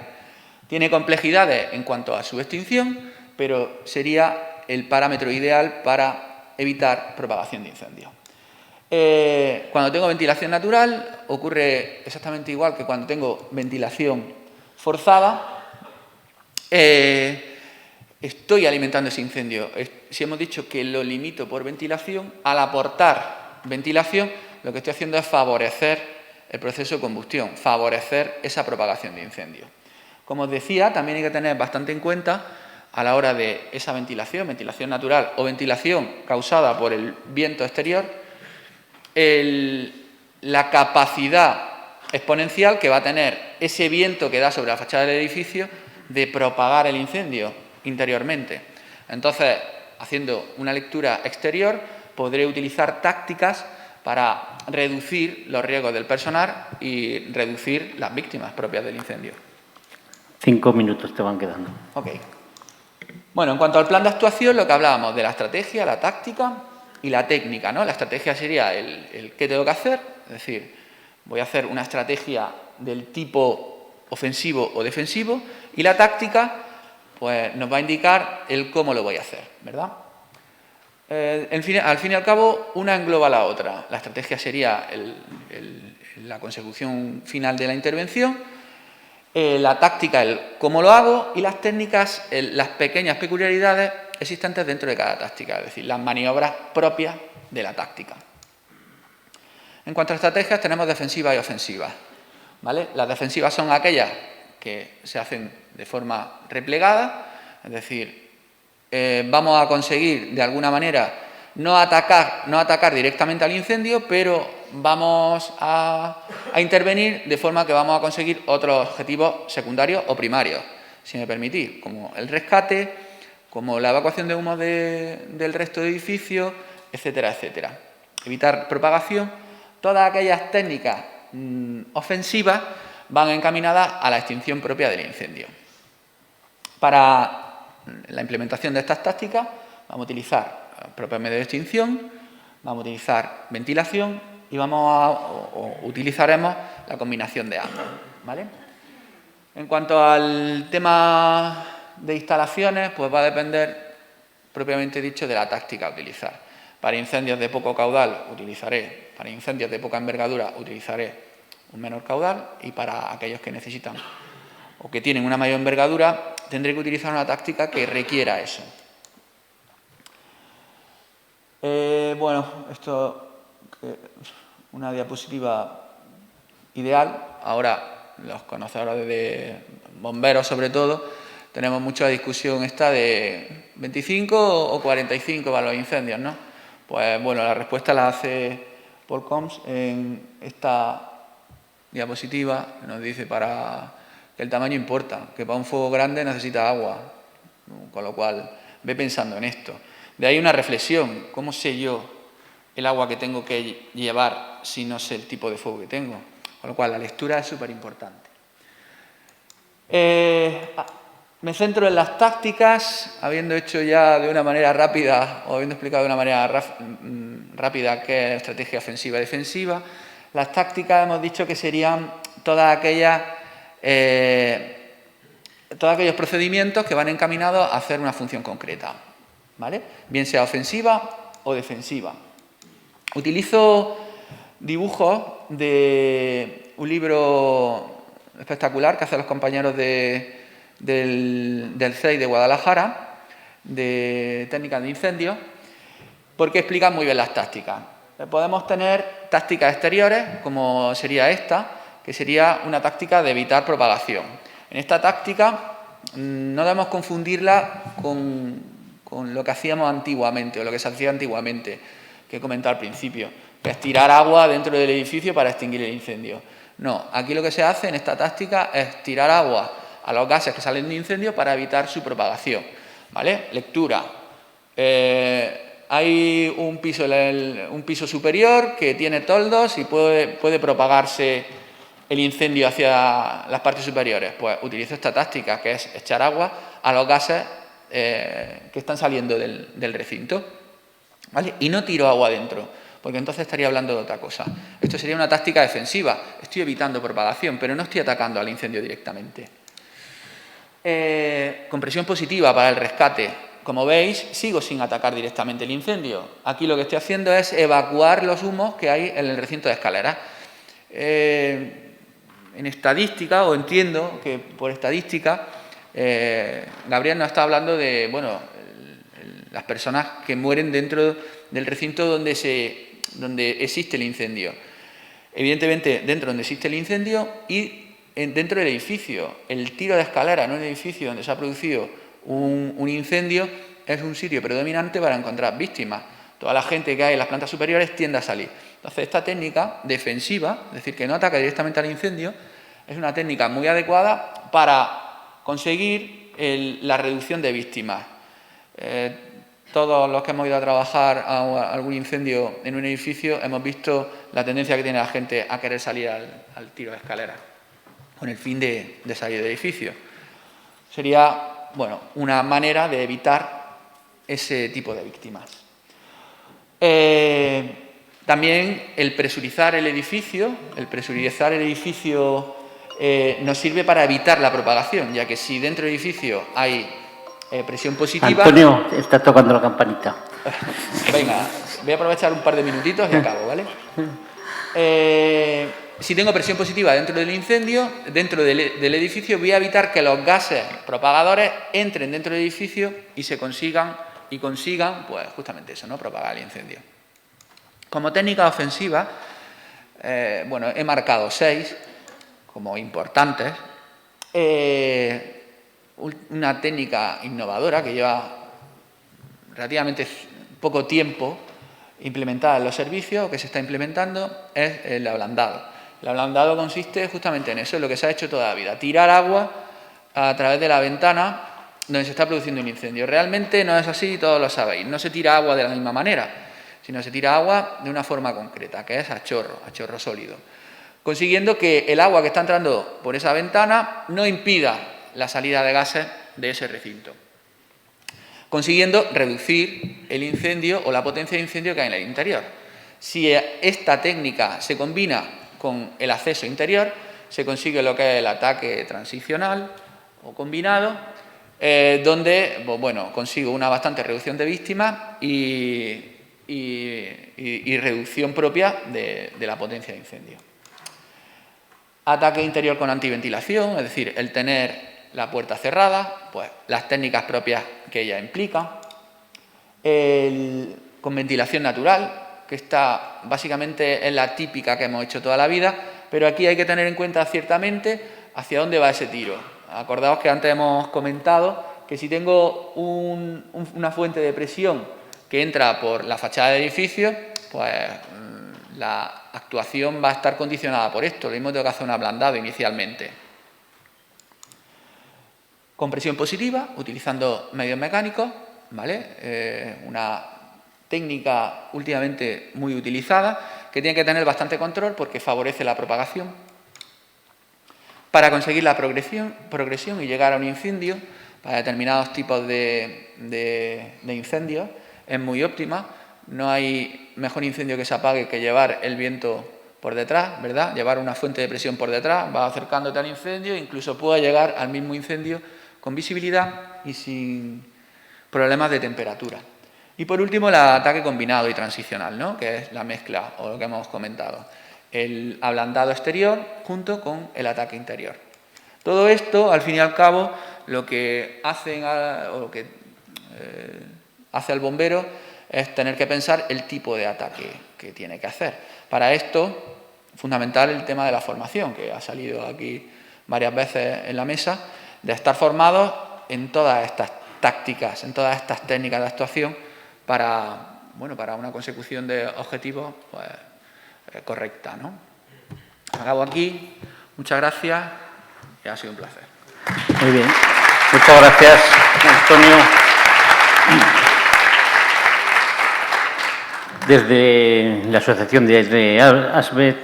Tiene complejidades en cuanto a su extinción, pero sería el parámetro ideal para evitar propagación de incendios. Cuando tengo ventilación natural, ocurre exactamente igual que cuando tengo ventilación forzada. Estoy alimentando ese incendio. Si hemos dicho que lo limito por ventilación, al aportar ventilación, lo que estoy haciendo es favorecer el proceso de combustión, favorecer esa propagación de incendio. Como os decía, también hay que tener bastante en cuenta a la hora de esa ventilación natural o ventilación causada por el viento exterior, la capacidad exponencial que va a tener ese viento que da sobre la fachada del edificio de propagar el incendio interiormente. Entonces, haciendo una lectura exterior, podré utilizar tácticas para reducir los riesgos del personal y reducir las víctimas propias del incendio. 5 minutos te van quedando. Ok. Bueno, en cuanto al plan de actuación, lo que hablábamos de la estrategia, la táctica y la técnica, ¿no? La estrategia sería el qué tengo que hacer, es decir, voy a hacer una estrategia del tipo ofensivo o defensivo, y la táctica pues nos va a indicar el cómo lo voy a hacer, ¿verdad? Al fin y al cabo, una engloba a la otra. La estrategia sería la consecución final de la intervención, la táctica, el cómo lo hago, y las técnicas, las pequeñas peculiaridades existentes dentro de cada táctica, es decir, las maniobras propias de la táctica. En cuanto a estrategias, tenemos defensivas y ofensivas, ¿vale? Las defensivas son aquellas que se hacen de forma replegada, es decir, vamos a conseguir de alguna manera no atacar directamente al incendio, pero vamos a intervenir de forma que vamos a conseguir otros objetivos secundarios o primarios, si me permitís, como el rescate, como la evacuación de humo del resto de edificios, etcétera, etcétera. Evitar propagación. Todas aquellas técnicas ofensivas van encaminadas a la extinción propia del incendio. Para la implementación de estas tácticas vamos a utilizar propios medios de extinción, vamos a utilizar ventilación y utilizaremos la combinación de ambos, ¿vale? En cuanto al tema de instalaciones, pues va a depender, propiamente dicho, de la táctica a utilizar. Para incendios de poco caudal para incendios de poca envergadura utilizaré un menor caudal, y para aquellos que necesitan o que tienen una mayor envergadura tendré que utilizar una táctica que requiera eso. Bueno, esto es una diapositiva ideal. Ahora, los conocedores de bomberos, sobre todo, tenemos mucha discusión esta de 25 o 45 para los incendios, ¿no? Pues bueno, la respuesta la hace Paul Combs en esta diapositiva, que nos dice que el tamaño importa, que para un fuego grande necesita agua, con lo cual ve pensando en esto. De ahí una reflexión, ¿cómo sé yo el agua que tengo que llevar si no sé el tipo de fuego que tengo? Con lo cual la lectura es súper importante. Me centro en las tácticas, habiendo hecho ya de una manera rápida o habiendo explicado de una manera rápida qué es estrategia ofensiva y defensiva. Las tácticas hemos dicho que serían todos aquellos procedimientos que van encaminados a hacer una función concreta, ¿vale? Bien sea ofensiva o defensiva. Utilizo dibujos de un libro espectacular que hacen los compañeros del CEI de Guadalajara, de técnicas de incendio, porque explican muy bien las tácticas. Podemos tener tácticas exteriores, como sería esta, que sería una táctica de evitar propagación. En esta táctica no debemos confundirla con lo que hacíamos antiguamente, o lo que se hacía antiguamente, que he comentado al principio, que es tirar agua dentro del edificio para extinguir el incendio. No, aquí lo que se hace en esta táctica es tirar agua a los gases que salen de incendio para evitar su propagación, ¿vale? Lectura. Hay un piso superior que tiene toldos y puede propagarse el incendio hacia las partes superiores. Pues utilizo esta táctica, que es echar agua a los gases que están saliendo del recinto, ¿vale? Y no tiro agua dentro, porque entonces estaría hablando de otra cosa. Esto sería una táctica defensiva. Estoy evitando propagación, pero no estoy atacando al incendio directamente. Compresión positiva para el rescate. Como veis, sigo sin atacar directamente el incendio. Aquí lo que estoy haciendo es evacuar los humos que hay en el recinto de escaleras. En estadística, o entiendo que por estadística, Gabriel nos está hablando de, bueno, las personas que mueren dentro del recinto donde existe el incendio. Evidentemente, dentro donde existe el incendio y dentro del edificio. El tiro de escalera en un edificio donde se ha producido un incendio es un sitio predominante para encontrar víctimas. Toda la gente que hay en las plantas superiores tiende a salir. Entonces, esta técnica defensiva, es decir, que no ataca directamente al incendio, es una técnica muy adecuada para conseguir la reducción de víctimas. Todos los que hemos ido a trabajar a algún incendio en un edificio hemos visto la tendencia que tiene la gente a querer salir al tiro de escalera, con el fin de salir del edificio. Sería, bueno, una manera de evitar ese tipo de víctimas. También el presurizar el edificio nos sirve para evitar la propagación, ya que si dentro del edificio hay presión positiva... Antonio, está tocando la campanita. Venga, voy a aprovechar un par de minutitos y acabo, ¿vale? Si tengo presión positiva dentro del incendio, dentro del edificio, voy a evitar que los gases propagadores entren dentro del edificio y consigan, pues justamente eso, ¿no? Propagar el incendio. Como técnica ofensiva, bueno, he marcado 6 como importantes. Una técnica innovadora que lleva relativamente poco tiempo implementada en los servicios, o que se está implementando, es el ablandado. El ablandado consiste justamente en eso, en lo que se ha hecho toda la vida, tirar agua a través de la ventana donde se está produciendo un incendio. Realmente no es así, todos lo sabéis. No se tira agua de la misma manera, sino se tira agua de una forma concreta, que es a chorro sólido, consiguiendo que el agua que está entrando por esa ventana no impida la salida de gases de ese recinto, consiguiendo reducir el incendio o la potencia de incendio que hay en el interior. Si esta técnica se combina con el acceso interior, se consigue lo que es el ataque transicional o combinado, donde, pues bueno, consigo una bastante reducción de víctimas y reducción propia de la potencia de incendio. Ataque interior con antiventilación, es decir, el tener la puerta cerrada, pues las técnicas propias que ella implica. Con ventilación natural, que está básicamente en la típica que hemos hecho toda la vida, pero aquí hay que tener en cuenta ciertamente hacia dónde va ese tiro. Acordaos que antes hemos comentado que si tengo una fuente de presión que entra por la fachada del edificio, pues la actuación va a estar condicionada por esto. Lo mismo tengo que hacer un ablandado inicialmente. Compresión positiva, utilizando medios mecánicos, ¿vale? Una técnica últimamente muy utilizada, que tiene que tener bastante control porque favorece la propagación. Para conseguir la progresión y llegar a un incendio, para determinados tipos de incendios, es muy óptima. No hay mejor incendio que se apague que llevar el viento por detrás, ¿verdad? Llevar una fuente de presión por detrás, va acercándote al incendio, incluso puede llegar al mismo incendio con visibilidad y sin problemas de temperatura. Y por último, el ataque combinado y transicional, ¿no? Que es la mezcla, o lo que hemos comentado. El ablandado exterior junto con el ataque interior. Todo esto, al fin y al cabo, lo que hace al bombero es tener que pensar el tipo de ataque que tiene que hacer. Para esto, fundamental el tema de la formación, que ha salido aquí varias veces en la mesa, de estar formados en todas estas tácticas, en todas estas técnicas de actuación para una consecución de objetivos pues, correcta, ¿no? Acabo aquí. Muchas gracias y ha sido un placer. Muy bien. Muchas gracias, Antonio. Desde la asociación de ASBE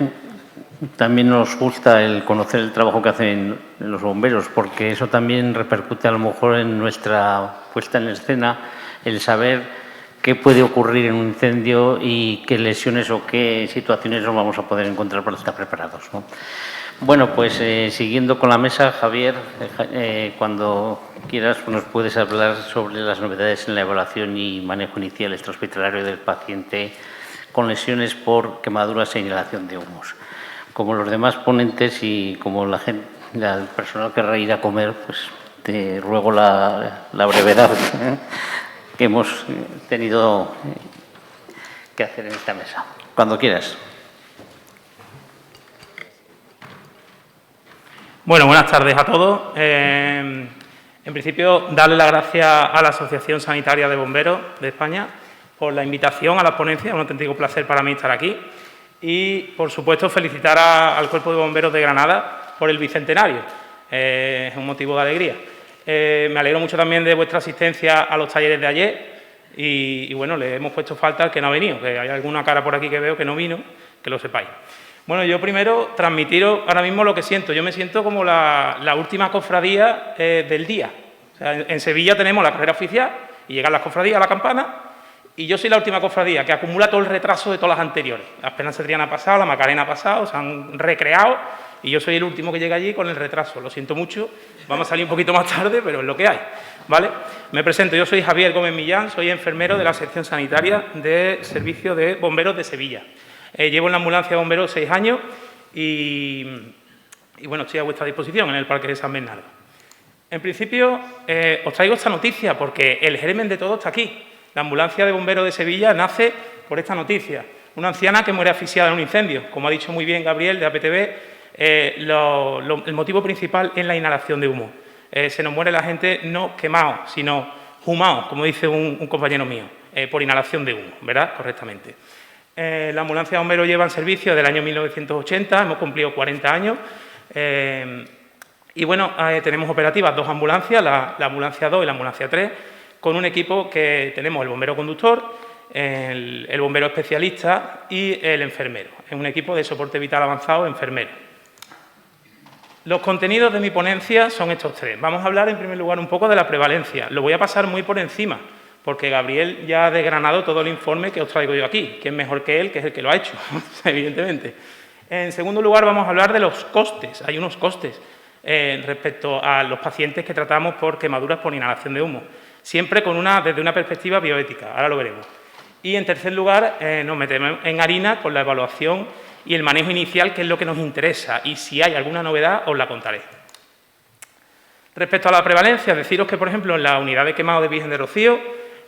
también nos gusta el conocer el trabajo que hacen los bomberos, porque eso también repercute a lo mejor en nuestra puesta en escena, el saber qué puede ocurrir en un incendio y qué lesiones o qué situaciones nos vamos a poder encontrar para estar preparados, ¿no? Bueno, pues siguiendo con la mesa, Javier, cuando quieras nos puedes hablar sobre las novedades en la evaluación y manejo inicial extrahospitalario del paciente con lesiones por quemaduras e inhalación de humos. Como los demás ponentes y como el personal querrá ir a comer, pues te ruego la brevedad que hemos tenido que hacer en esta mesa. Cuando quieras. Bueno, buenas tardes a todos. En principio, darle las gracias a la Asociación Sanitaria de Bomberos de España por la invitación a la ponencia. Es un auténtico placer para mí estar aquí. Y, por supuesto, felicitar al Cuerpo de Bomberos de Granada por el bicentenario. Es un motivo de alegría. Me alegro mucho también de vuestra asistencia a los talleres de ayer. Y bueno, le hemos puesto falta al que no ha venido, que hay alguna cara por aquí que veo que no vino, que lo sepáis. Bueno, yo primero transmitiros ahora mismo lo que siento. Yo me siento como la última cofradía del día. O sea, en Sevilla tenemos la carrera oficial y llegan las cofradías a la campana y yo soy la última cofradía que acumula todo el retraso de todas las anteriores. La Esperanza Triana ha pasado, la Macarena ha pasado, se han recreado y yo soy el último que llega allí con el retraso. Lo siento mucho, vamos a salir un poquito más tarde, pero es lo que hay, ¿vale? Me presento, yo soy Javier Gómez Millán, soy enfermero de la sección sanitaria del Servicio de Bomberos de Sevilla. Llevo en la ambulancia de bomberos 6 años y bueno, estoy a vuestra disposición en el Parque de San Bernardo. En principio, os traigo esta noticia porque el germen de todo está aquí. La ambulancia de bomberos de Sevilla nace por esta noticia. Una anciana que muere asfixiada en un incendio. Como ha dicho muy bien Gabriel de APTV, el motivo principal es la inhalación de humo. Se nos muere la gente no quemado, sino humado, como dice un compañero mío, por inhalación de humo, ¿verdad? Correctamente. La ambulancia de bomberos lleva en servicio desde el año 1980, hemos cumplido 40 años. Y bueno, tenemos operativas 2 ambulancias, la ambulancia 2 y la ambulancia 3, con un equipo que tenemos el bombero conductor, el bombero especialista y el enfermero. Es un equipo de soporte vital avanzado enfermero. Los contenidos de mi ponencia son estos 3. Vamos a hablar en primer lugar un poco de la prevalencia. Lo voy a pasar muy por encima, porque Gabriel ya ha desgranado todo el informe que os traigo yo aquí, que es mejor que él, que es el que lo ha hecho, evidentemente. En segundo lugar, vamos a hablar de los costes. Hay unos costes respecto a los pacientes que tratamos por quemaduras por inhalación de humo, siempre desde una perspectiva bioética, ahora lo veremos. Y en tercer lugar, nos metemos en harina con la evaluación y el manejo inicial, que es lo que nos interesa, y si hay alguna novedad os la contaré. Respecto a la prevalencia, deciros que, por ejemplo, en la unidad de quemado de Virgen de Rocío,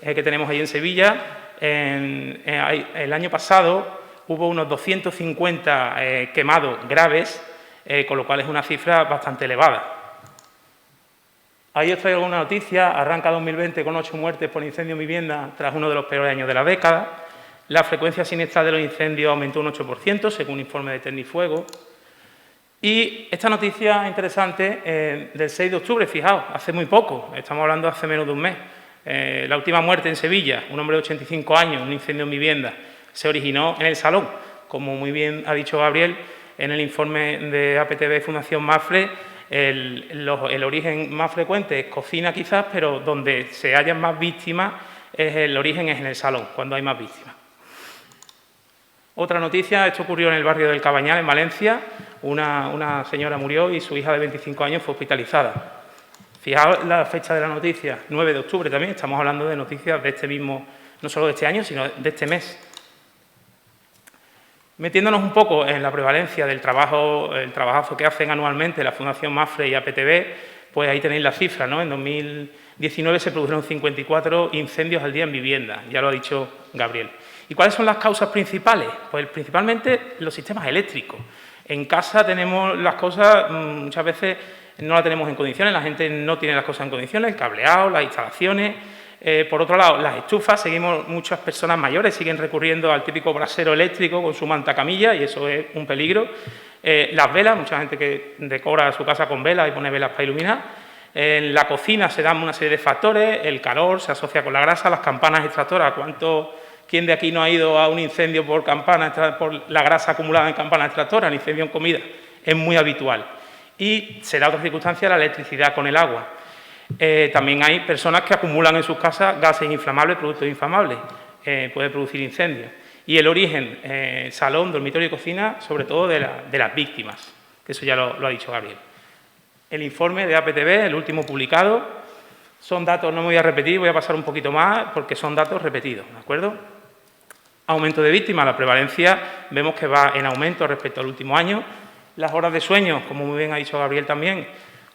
que tenemos ahí en Sevilla, el año pasado hubo unos 250 quemados graves, con lo cual es una cifra bastante elevada. Ahí os traigo alguna noticia. Arranca 2020 con 8 muertes por incendio en vivienda tras uno de los peores años de la década. La frecuencia siniestral de los incendios aumentó un 8%, según un informe de Tecnifuego. Y esta noticia interesante del 6 de octubre, fijaos, hace muy poco, estamos hablando hace menos de un mes. La última muerte en Sevilla, un hombre de 85 años, un incendio en vivienda, se originó en el Salón. Como muy bien ha dicho Gabriel, en el informe de APTV Fundación Mafre, el origen más frecuente es cocina quizás, pero donde se hallan más víctimas, el origen es en el salón, cuando hay más víctimas. Otra noticia, esto ocurrió en el barrio del Cabañal, en Valencia. Una señora murió y su hija de 25 años fue hospitalizada. Fijaos la fecha de la noticia, 9 de octubre también, estamos hablando de noticias de este mismo, no solo de este año, sino de este mes. Metiéndonos un poco en la prevalencia del trabajo, el trabajazo que hacen anualmente la Fundación Mafre y APTV, pues ahí tenéis la cifra, ¿no? En 2019 se produjeron 54 incendios al día en vivienda, ya lo ha dicho Gabriel. ¿Y cuáles son las causas principales? Pues principalmente los sistemas eléctricos. En casa tenemos las cosas, muchas veces no las tenemos en condiciones, la gente no tiene las cosas en condiciones, el cableado, las instalaciones. Por otro lado, las estufas, muchas personas mayores siguen recurriendo al típico brasero eléctrico con su mantacamilla y eso es un peligro. Las velas, mucha gente que decora su casa con velas y pone velas para iluminar. En la cocina se dan una serie de factores, el calor se asocia con la grasa, las campanas extractoras. ¿Quién de aquí no ha ido a un incendio por la grasa acumulada en campanas extractoras, un incendio en comida? Es muy habitual. Y se da otra circunstancia, la electricidad con el agua. También hay personas que acumulan en sus casas gases inflamables, productos inflamables, puede producir incendios. Y el origen, salón, dormitorio y cocina, sobre todo de las víctimas, que eso ya lo ha dicho Gabriel. El informe de APTV, el último publicado, son datos, no me voy a repetir, voy a pasar un poquito más, porque son datos repetidos, ¿de acuerdo? Aumento de víctimas, la prevalencia vemos que va en aumento respecto al último año. Las horas de sueño, como muy bien ha dicho Gabriel también,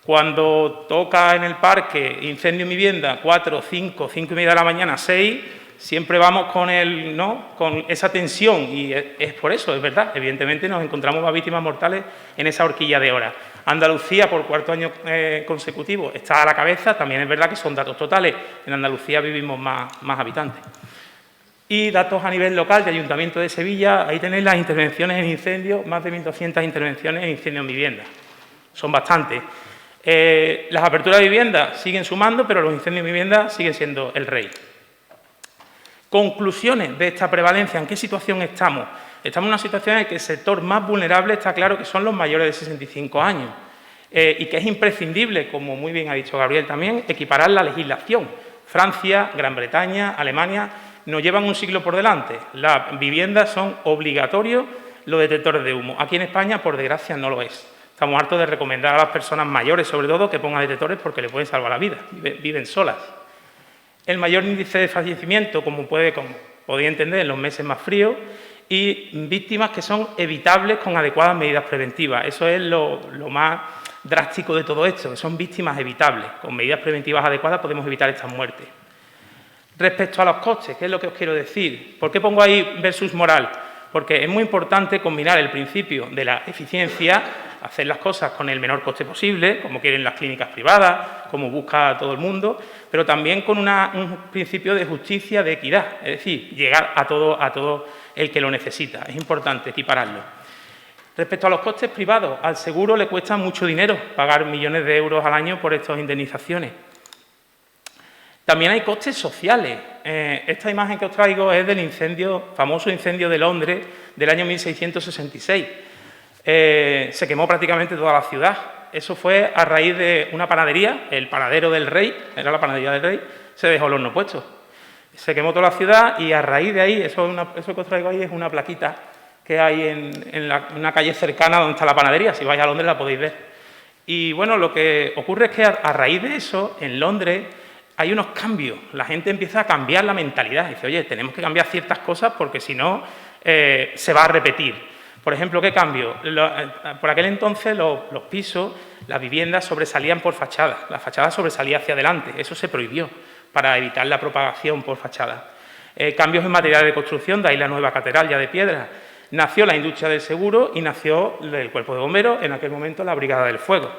cuando toca en el parque incendio en vivienda, 4, 5, 5 y media de la mañana, 6, siempre vamos con esa tensión y es por eso, es verdad, evidentemente nos encontramos más víctimas mortales en esa horquilla de horas. Andalucía, por cuarto año consecutivo, está a la cabeza, también es verdad que son datos totales, en Andalucía vivimos más habitantes. Y datos a nivel local de Ayuntamiento de Sevilla, ahí tenéis las intervenciones en incendios, más de 1.200 intervenciones en incendios en vivienda, son bastantes. Las aperturas de vivienda siguen sumando, pero los incendios en vivienda siguen siendo el rey. Conclusiones de esta prevalencia, ¿en qué situación estamos? Estamos en una situación en la que el sector más vulnerable está claro que son los mayores de 65 años y que es imprescindible, como muy bien ha dicho Gabriel también, equiparar la legislación. Francia, Gran Bretaña, Alemania nos llevan un siglo por delante. Las viviendas son obligatorios los detectores de humo. Aquí en España, por desgracia, no lo es. Estamos hartos de recomendar a las personas mayores, sobre todo, que pongan detectores porque le pueden salvar la vida, viven solas. El mayor índice de fallecimiento, como podéis entender, en los meses más fríos, y víctimas que son evitables con adecuadas medidas preventivas. Eso es lo más drástico de todo esto, que son víctimas evitables. Con medidas preventivas adecuadas podemos evitar estas muertes. Respecto a los costes, ¿qué es lo que os quiero decir? ¿Por qué pongo ahí versus moral? Porque es muy importante combinar el principio de la eficiencia, hacer las cosas con el menor coste posible, como quieren las clínicas privadas, como busca todo el mundo, pero también con un principio de justicia, de equidad, es decir, llegar a todo el que lo necesita. Es importante equipararlo. Respecto a los costes privados, al seguro le cuesta mucho dinero pagar millones de euros al año por estas indemnizaciones. También hay costes sociales. Esta imagen que os traigo es del famoso incendio de Londres del año 1666. Se quemó prácticamente toda la ciudad. Eso fue a raíz de una panadería, el panadero del rey, era la panadería del rey, se dejó el horno puesto. Se quemó toda la ciudad y a raíz de ahí, eso que os traigo ahí es una plaquita que hay en una calle cercana donde está la panadería. Si vais a Londres la podéis ver. Y bueno, lo que ocurre es que a raíz de eso, en Londres, hay unos cambios. La gente empieza a cambiar la mentalidad. Dice, oye, tenemos que cambiar ciertas cosas porque si no se va a repetir. Por ejemplo, ¿qué cambio? Por aquel entonces los pisos, las viviendas sobresalían por fachada. La fachada sobresalía hacia adelante. Eso se prohibió para evitar la propagación por fachada. Cambios en materiales de construcción, de ahí la nueva catedral ya de piedra. Nació la industria del seguro y nació el cuerpo de bomberos, en aquel momento la brigada del fuego.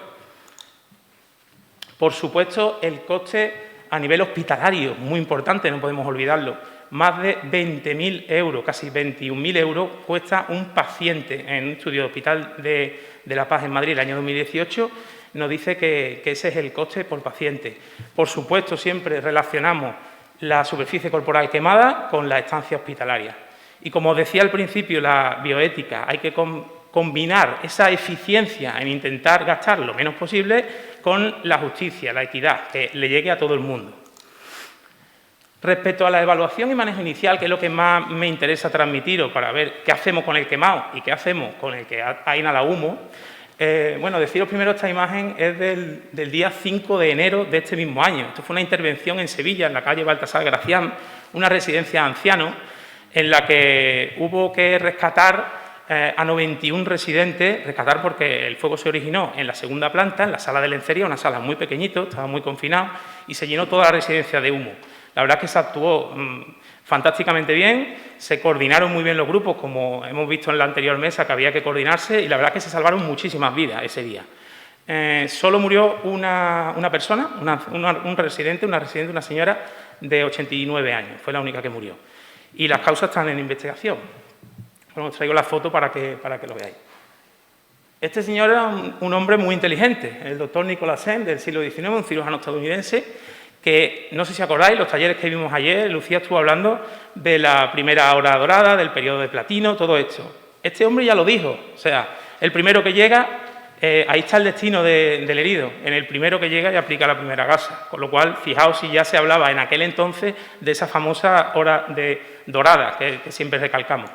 Por supuesto, el coste a nivel hospitalario, muy importante, no podemos olvidarlo. Más de 20.000 euros, casi 21.000 euros, cuesta un paciente en un estudio de Hospital de La Paz en Madrid el año 2018. Nos dice que ese es el coste por paciente. Por supuesto, siempre relacionamos la superficie corporal quemada con la estancia hospitalaria. Y como os decía al principio, la bioética, hay que combinar esa eficiencia en intentar gastar lo menos posible con la justicia, la equidad, que le llegue a todo el mundo. Respecto a la evaluación y manejo inicial, que es lo que más me interesa transmitiros para ver qué hacemos con el quemado y qué hacemos con el que ha inhalado humo, bueno, deciros primero, esta imagen es del día 5 de enero de este mismo año. Esto fue una intervención en Sevilla, en la calle Baltasar Gracián, una residencia de ancianos, en la que hubo que rescatar a 91 residentes, rescatar porque el fuego se originó en la segunda planta, en la sala de lencería, una sala muy pequeñita, estaba muy confinado, y se llenó toda la residencia de humo. La verdad es que se actuó fantásticamente bien, se coordinaron muy bien los grupos, como hemos visto en la anterior mesa que había que coordinarse, y la verdad es que se salvaron muchísimas vidas ese día. Solo murió una persona, una residente, una señora de 89 años, fue la única que murió. Y las causas están en investigación. Bueno, os traigo la foto para que lo veáis. Este señor era un hombre muy inteligente, el doctor Nicolas Sen, del siglo XIX, un cirujano estadounidense, que, no sé si acordáis, los talleres que vimos ayer, Lucía estuvo hablando de la primera hora dorada, del periodo de platino, todo esto. Este hombre ya lo dijo, o sea, el primero que llega, ahí está el destino del herido, en el primero que llega y aplica la primera gasa. Con lo cual, fijaos si ya se hablaba en aquel entonces de esa famosa hora dorada que siempre recalcamos.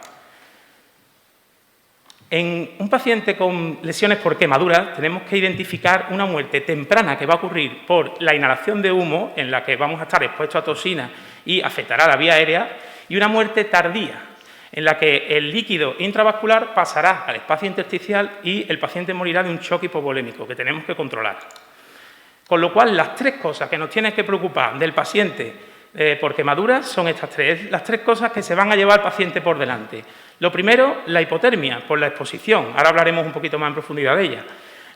En un paciente con lesiones por quemaduras tenemos que identificar una muerte temprana que va a ocurrir por la inhalación de humo, en la que vamos a estar expuestos a toxinas y afectará la vía aérea, y una muerte tardía, en la que el líquido intravascular pasará al espacio intersticial y el paciente morirá de un choque hipovolémico que tenemos que controlar. Con lo cual, las tres cosas que nos tienen que preocupar del paciente por quemaduras son estas tres, las tres cosas que se van a llevar al paciente por delante. Lo primero, la hipotermia, por la exposición. Ahora hablaremos un poquito más en profundidad de ella.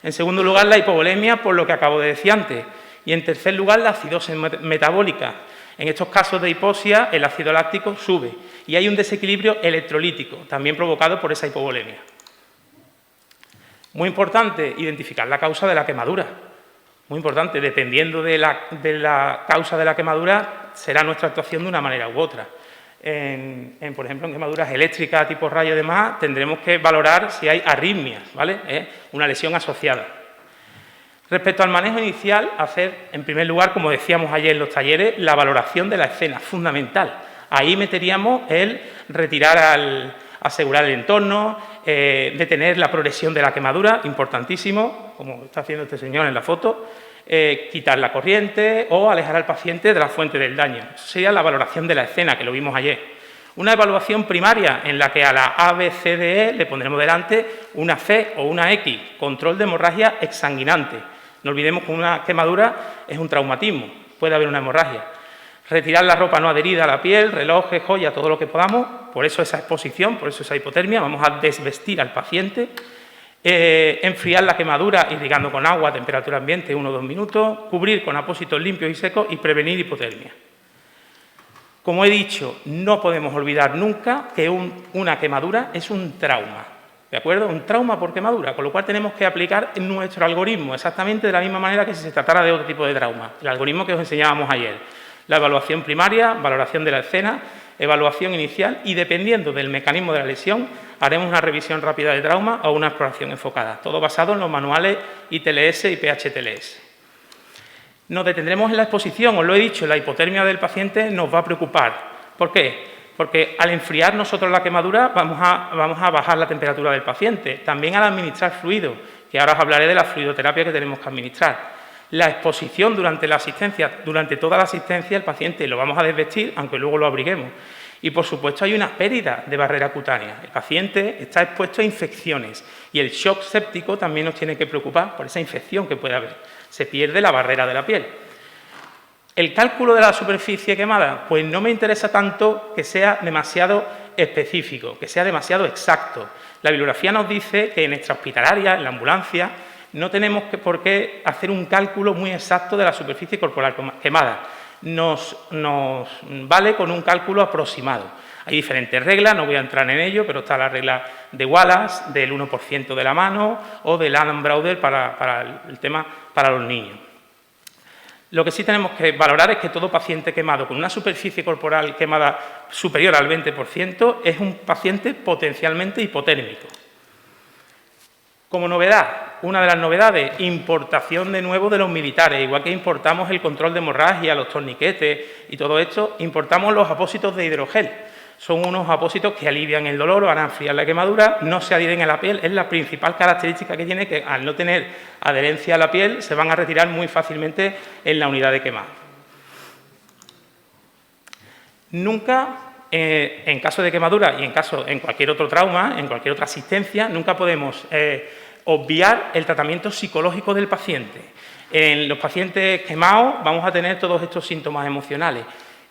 En segundo lugar, la hipovolemia, por lo que acabo de decir antes. Y en tercer lugar, la acidosis metabólica. En estos casos de hipoxia, el ácido láctico sube y hay un desequilibrio electrolítico, también provocado por esa hipovolemia. Muy importante identificar la causa de la quemadura. Muy importante, dependiendo de la causa de la quemadura, será nuestra actuación de una manera u otra. Por ejemplo, en quemaduras eléctricas tipo rayo y demás, tendremos que valorar si hay arritmias, ¿vale? Una lesión asociada. Respecto al manejo inicial, hacer, en primer lugar, como decíamos ayer en los talleres, la valoración de la escena, fundamental. Ahí meteríamos el retirar asegurar el entorno, detener la progresión de la quemadura, importantísimo, como está haciendo este señor en la foto, quitar la corriente o alejar al paciente de la fuente del daño. Eso sería la valoración de la escena, que lo vimos ayer. Una evaluación primaria en la que a la ABCDE le pondremos delante una C o una X, control de hemorragia exsanguinante. No olvidemos que una quemadura es un traumatismo, puede haber una hemorragia. Retirar la ropa no adherida a la piel, relojes, joyas, todo lo que podamos, por eso esa exposición, por eso esa hipotermia, vamos a desvestir al paciente. Enfriar la quemadura irrigando con agua a temperatura ambiente 1 o 2 minutos, cubrir con apósitos limpios y secos y prevenir hipotermia. Como he dicho, no podemos olvidar nunca que una quemadura es un trauma, ¿de acuerdo? Un trauma por quemadura, con lo cual tenemos que aplicar nuestro algoritmo exactamente de la misma manera que si se tratara de otro tipo de trauma, el algoritmo que os enseñábamos ayer. La evaluación primaria, valoración de la escena, evaluación inicial y, dependiendo del mecanismo de la lesión, haremos una revisión rápida de trauma o una exploración enfocada. Todo basado en los manuales ITLS y PHTLS. Nos detendremos en la exposición, os lo he dicho, la hipotermia del paciente nos va a preocupar. ¿Por qué? Porque al enfriar nosotros la quemadura vamos a bajar la temperatura del paciente. También al administrar fluido, que ahora os hablaré de la fluidoterapia que tenemos que administrar. La exposición durante la asistencia, durante toda la asistencia, el paciente lo vamos a desvestir, aunque luego lo abriguemos. Y, por supuesto, hay una pérdida de barrera cutánea. El paciente está expuesto a infecciones y el shock séptico también nos tiene que preocupar por esa infección que puede haber. Se pierde la barrera de la piel. El cálculo de la superficie quemada, pues no me interesa tanto que sea demasiado específico, que sea demasiado exacto. La bibliografía nos dice que en extrahospitalaria, en la ambulancia, no tenemos por qué hacer un cálculo muy exacto de la superficie corporal quemada. Nos vale con un cálculo aproximado. Hay diferentes reglas, no voy a entrar en ello, pero está la regla de Wallace, del 1% de la mano o del Adam-Browder para el tema para los niños. Lo que sí tenemos que valorar es que todo paciente quemado con una superficie corporal quemada superior al 20% es un paciente potencialmente hipotérmico. Como novedad, una de las novedades, importación de nuevo de los militares. Igual que importamos el control de hemorragia, los torniquetes y todo esto, importamos los apósitos de hidrogel. Son unos apósitos que alivian el dolor o van a enfriar la quemadura, no se adhieren a la piel, es la principal característica que tiene, que al no tener adherencia a la piel se van a retirar muy fácilmente en la unidad de quemado. Nunca, en caso de quemadura y en cualquier otro trauma, en cualquier otra asistencia, nunca podemos obviar el tratamiento psicológico del paciente. En los pacientes quemados vamos a tener todos estos síntomas emocionales.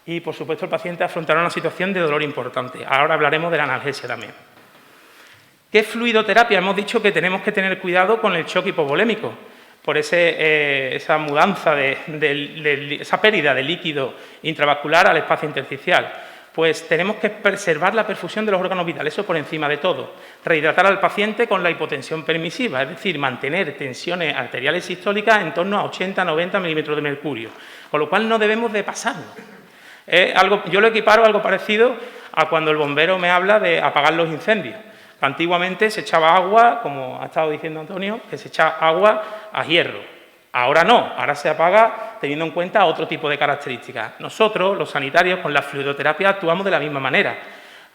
Y, por supuesto, el paciente afrontará una situación de dolor importante. Ahora hablaremos de la analgesia también. ¿Qué es fluidoterapia? Hemos dicho que tenemos que tener cuidado con el shock hipovolémico, por esa mudanza, esa pérdida de líquido intravascular al espacio intersticial. Pues tenemos que preservar la perfusión de los órganos vitales, eso por encima de todo. Rehidratar al paciente con la hipotensión permisiva, es decir, mantener tensiones arteriales sistólicas en torno a 80-90 milímetros de mercurio, con lo cual no debemos de pasarnos. Yo lo equiparo a algo parecido a cuando el bombero me habla de apagar los incendios. Antiguamente se echaba agua, como ha estado diciendo Antonio, que se echa agua a hierro. Ahora no, ahora se apaga teniendo en cuenta otro tipo de características. Nosotros, los sanitarios, con la fluidoterapia actuamos de la misma manera.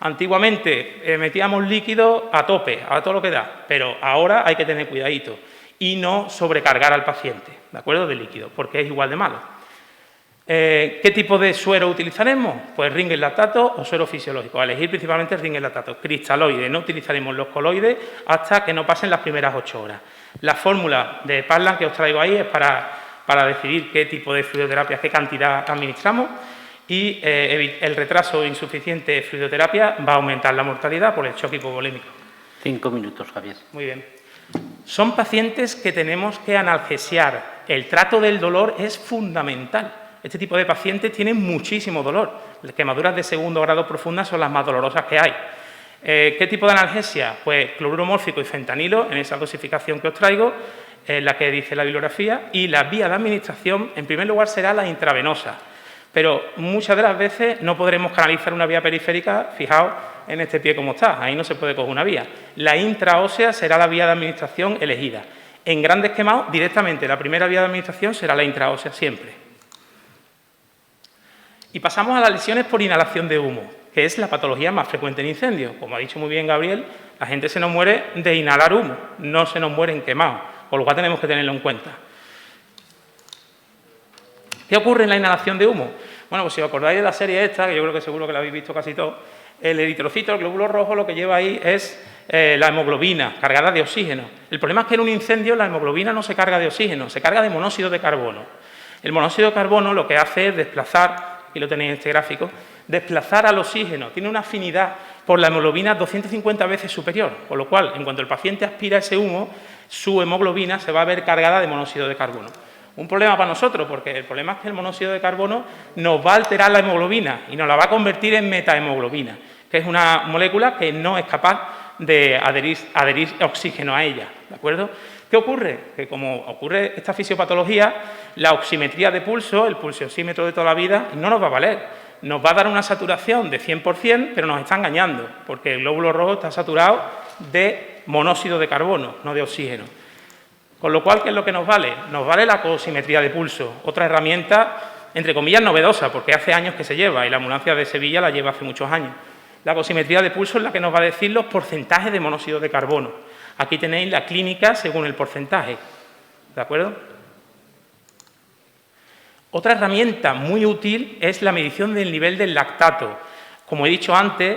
Antiguamente metíamos líquido a tope, a todo lo que da, pero ahora hay que tener cuidadito y no sobrecargar al paciente, ¿de acuerdo?, de líquido, porque es igual de malo. ¿Qué tipo de suero utilizaremos? Pues Ringer lactato o suero fisiológico. A elegir principalmente el Ringer lactato. Cristaloide, no utilizaremos los coloides hasta que no pasen las primeras 8 horas. La fórmula de Parland que os traigo ahí es para decidir qué tipo de fluidoterapia, qué cantidad administramos, y el retraso insuficiente de fluidoterapia va a aumentar la mortalidad por el shock hipovolémico. 5 minutos, Javier. Muy bien. Son pacientes que tenemos que analgesiar. El trato del dolor es fundamental. Este tipo de pacientes tienen muchísimo dolor. Las quemaduras de segundo grado profundas son las más dolorosas que hay. ¿Qué tipo de analgesia? Pues cloruro mórfico y fentanilo, en esa dosificación que os traigo, la que dice la bibliografía, y la vía de administración, en primer lugar, será la intravenosa. Pero muchas de las veces no podremos canalizar una vía periférica, fijaos en este pie como está, ahí no se puede coger una vía. La intraósea será la vía de administración elegida. En grandes quemados, directamente, la primera vía de administración será la intraósea siempre. Y pasamos a las lesiones por inhalación de humo, que es la patología más frecuente en incendios. Como ha dicho muy bien Gabriel, la gente se nos muere de inhalar humo, no se nos muere en quemado, con lo cual tenemos que tenerlo en cuenta. ¿Qué ocurre en la inhalación de humo? Bueno, pues si os acordáis de la serie esta, que yo creo que seguro que la habéis visto casi todos, el eritrocito, el glóbulo rojo, lo que lleva ahí es la hemoglobina cargada de oxígeno. El problema es que en un incendio la hemoglobina no se carga de oxígeno, se carga de monóxido de carbono. El monóxido de carbono lo que hace es desplazar, aquí lo tenéis en este gráfico, desplazar al oxígeno. Tiene una afinidad por la hemoglobina 250 veces superior, con lo cual, en cuanto el paciente aspira ese humo, su hemoglobina se va a ver cargada de monóxido de carbono. Un problema para nosotros, porque el problema es que el monóxido de carbono nos va a alterar la hemoglobina y nos la va a convertir en metahemoglobina, que es una molécula que no es capaz de adherir oxígeno a ella, ¿de acuerdo? ¿Qué ocurre? Que como ocurre esta fisiopatología, la oximetría de pulso, el pulsiosímetro de toda la vida, no nos va a valer. Nos va a dar una saturación de 100%, pero nos está engañando, porque el glóbulo rojo está saturado de monóxido de carbono, no de oxígeno. Con lo cual, ¿qué es lo que nos vale? Nos vale la cosimetría de pulso, otra herramienta, entre comillas, novedosa, porque hace años que se lleva, y la ambulancia de Sevilla la lleva hace muchos años. La cosimetría de pulso es la que nos va a decir los porcentajes de monóxido de carbono. Aquí tenéis la clínica según el porcentaje, ¿de acuerdo? Otra herramienta muy útil es la medición del nivel del lactato. Como he dicho antes,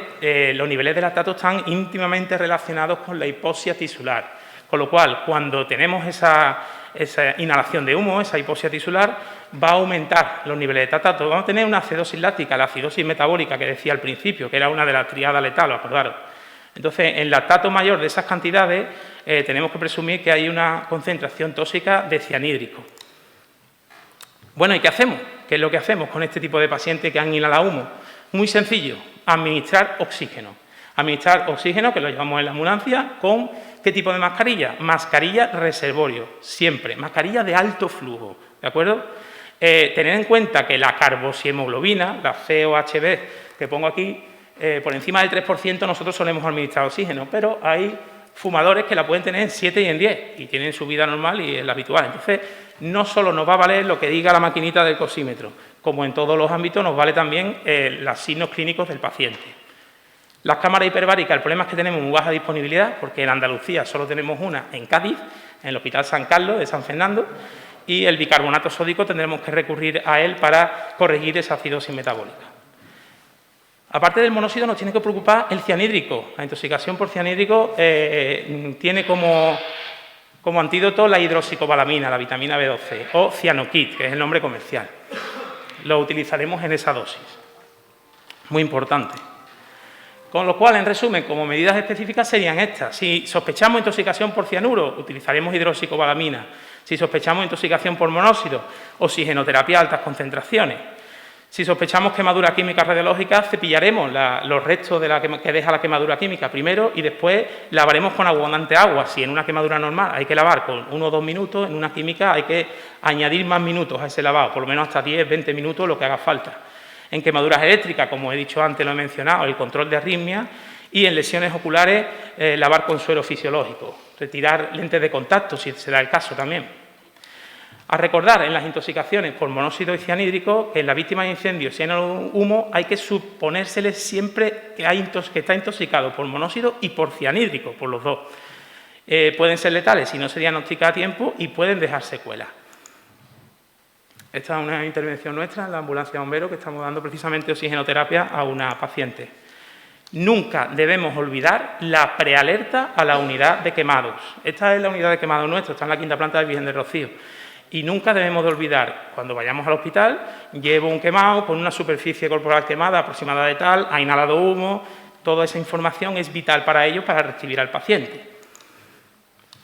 los niveles de lactato están íntimamente relacionados con la hipoxia tisular, con lo cual, cuando tenemos esa inhalación de humo, esa hipoxia tisular, va a aumentar los niveles de lactato. Vamos a tener una acidosis láctica, la acidosis metabólica que decía al principio, que era una de las triadas letales, acordaros. Entonces, en lactato mayor de esas cantidades, tenemos que presumir que hay una concentración tóxica de cianhídrico. Bueno, ¿y qué hacemos? ¿Qué es lo que hacemos con este tipo de pacientes que han inhalado humo? Muy sencillo, administrar oxígeno. Administrar oxígeno, que lo llevamos en la ambulancia, ¿con qué tipo de mascarilla? Mascarilla reservorio, siempre. Mascarilla de alto flujo, ¿de acuerdo? Tener en cuenta que la carboxihemoglobina, la COHB, que pongo aquí, por encima del 3% nosotros solemos administrar oxígeno, pero hay fumadores que la pueden tener en 7 y en 10 y tienen su vida normal y es la habitual. Entonces, no solo nos va a valer lo que diga la maquinita del cosímetro, como en todos los ámbitos nos vale también los signos clínicos del paciente. Las cámaras hiperbáricas, el problema es que tenemos muy baja disponibilidad, porque en Andalucía solo tenemos una en Cádiz, en el Hospital San Carlos de San Fernando, y el bicarbonato sódico tendremos que recurrir a él para corregir esa acidosis metabólica. Aparte del monóxido, nos tiene que preocupar el cianhídrico. La intoxicación por cianhídrico tiene como antídoto la hidroxicobalamina, la vitamina B12, o cianokit, que es el nombre comercial. Lo utilizaremos en esa dosis. Muy importante. Con lo cual, en resumen, como medidas específicas serían estas. Si sospechamos intoxicación por cianuro, utilizaremos hidroxicobalamina. Si sospechamos intoxicación por monóxido, oxigenoterapia a altas concentraciones. Si sospechamos quemadura química radiológica, cepillaremos los restos de que deja la quemadura química primero y después lavaremos con abundante agua. Si en una quemadura normal hay que lavar con 1 o 2 minutos, en una química hay que añadir más minutos a ese lavado, por lo menos hasta 10, 20 minutos, lo que haga falta. En quemaduras eléctricas, como he dicho antes, lo he mencionado, el control de arritmia, y en lesiones oculares, lavar con suero fisiológico, retirar lentes de contacto, si se da el caso también. A recordar, en las intoxicaciones por monóxido y cianhídrico, que en la víctima de incendio, si hay humo, hay que suponérsele siempre que está intoxicado por monóxido y por cianhídrico, por los dos. Pueden ser letales si no se diagnostica a tiempo y pueden dejar secuelas. Esta es una intervención nuestra en la ambulancia de bomberos que estamos dando precisamente oxigenoterapia a una paciente. Nunca debemos olvidar la prealerta a la unidad de quemados. Esta es la unidad de quemados nuestra, está en la 5ª planta del Virgen del Rocío. Y nunca debemos de olvidar, cuando vayamos al hospital, llevo un quemado con una superficie corporal quemada aproximada de tal, ha inhalado humo, toda esa información es vital para ellos para recibir al paciente.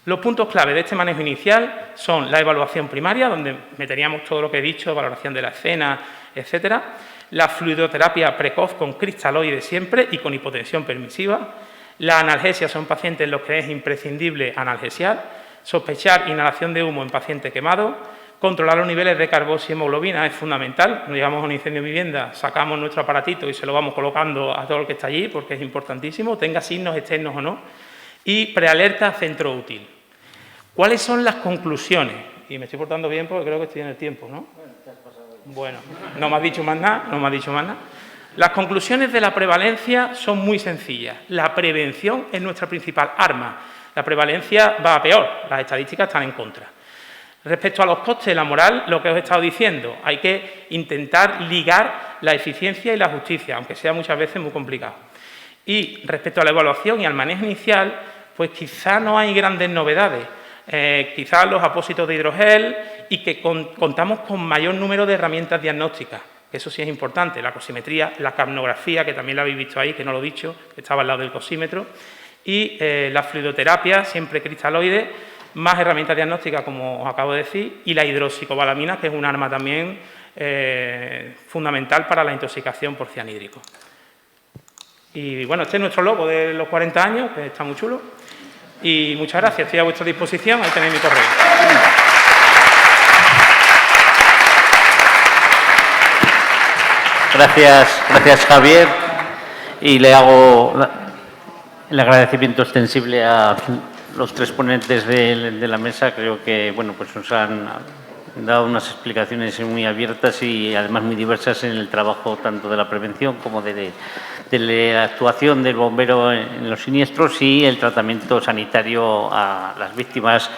Los puntos clave de este manejo inicial son la evaluación primaria, donde meteríamos todo lo que he dicho, valoración de la escena, etcétera, la fluidoterapia precoz con cristaloide siempre y con hipotensión permisiva, la analgesia son pacientes en los que es imprescindible analgesiar, sospechar inhalación de humo en paciente quemado, controlar los niveles de carboxihemoglobina es fundamental. Cuando llegamos a un incendio de vivienda, sacamos nuestro aparatito y se lo vamos colocando a todo el que está allí, porque es importantísimo, tenga signos externos o no. Y prealerta centro útil. ¿Cuáles son las conclusiones? Y me estoy portando bien porque creo que estoy en el tiempo, ¿no? Bueno, no me has dicho más nada, Las conclusiones de la prevalencia son muy sencillas. La prevención es nuestra principal arma. La prevalencia va a peor, las estadísticas están en contra. Respecto a los costes, la moral, lo que os he estado diciendo, hay que intentar ligar la eficiencia y la justicia, aunque sea muchas veces muy complicado. Y respecto a la evaluación y al manejo inicial, pues quizá no hay grandes novedades. Quizás los apósitos de hidrogel y que contamos con mayor número de herramientas diagnósticas. Eso sí es importante, la cosimetría, la capnografía, que también la habéis visto ahí, que no lo he dicho, que estaba al lado del cosímetro, y la fluidoterapia, siempre cristaloide, más herramientas diagnósticas, como os acabo de decir, y la hidroxicobalamina, que es un arma también fundamental para la intoxicación por cianhídrico. Y bueno, este es nuestro logo de los 40 años, que está muy chulo. Y muchas gracias, estoy a vuestra disposición, ahí tenéis mi correo. Gracias Javier. Y le hago el agradecimiento extensible a los 3 ponentes de la mesa. Creo que bueno, pues nos han dado unas explicaciones muy abiertas y además muy diversas en el trabajo tanto de la prevención como de la actuación del bombero en los siniestros y el tratamiento sanitario a las víctimas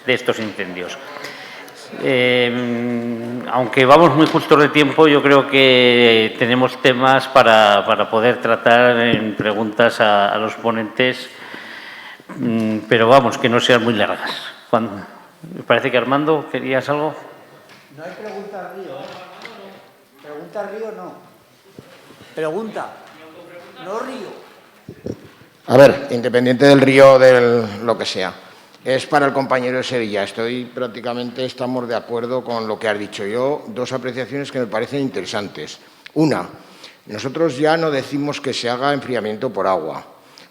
de estos incendios. Aunque vamos muy justos de tiempo, yo creo que tenemos temas para poder tratar en preguntas a los ponentes, pero vamos, que no sean muy largas. Me parece que Armando, ¿querías algo? No hay pregunta al río, ¿eh? Pregunta al río no. Pregunta. No río. A ver, independiente del río, de lo que sea. Es para el compañero de Sevilla. Estamos de acuerdo con lo que has dicho. Yo, dos apreciaciones que me parecen interesantes. Una, nosotros ya no decimos que se haga enfriamiento por agua,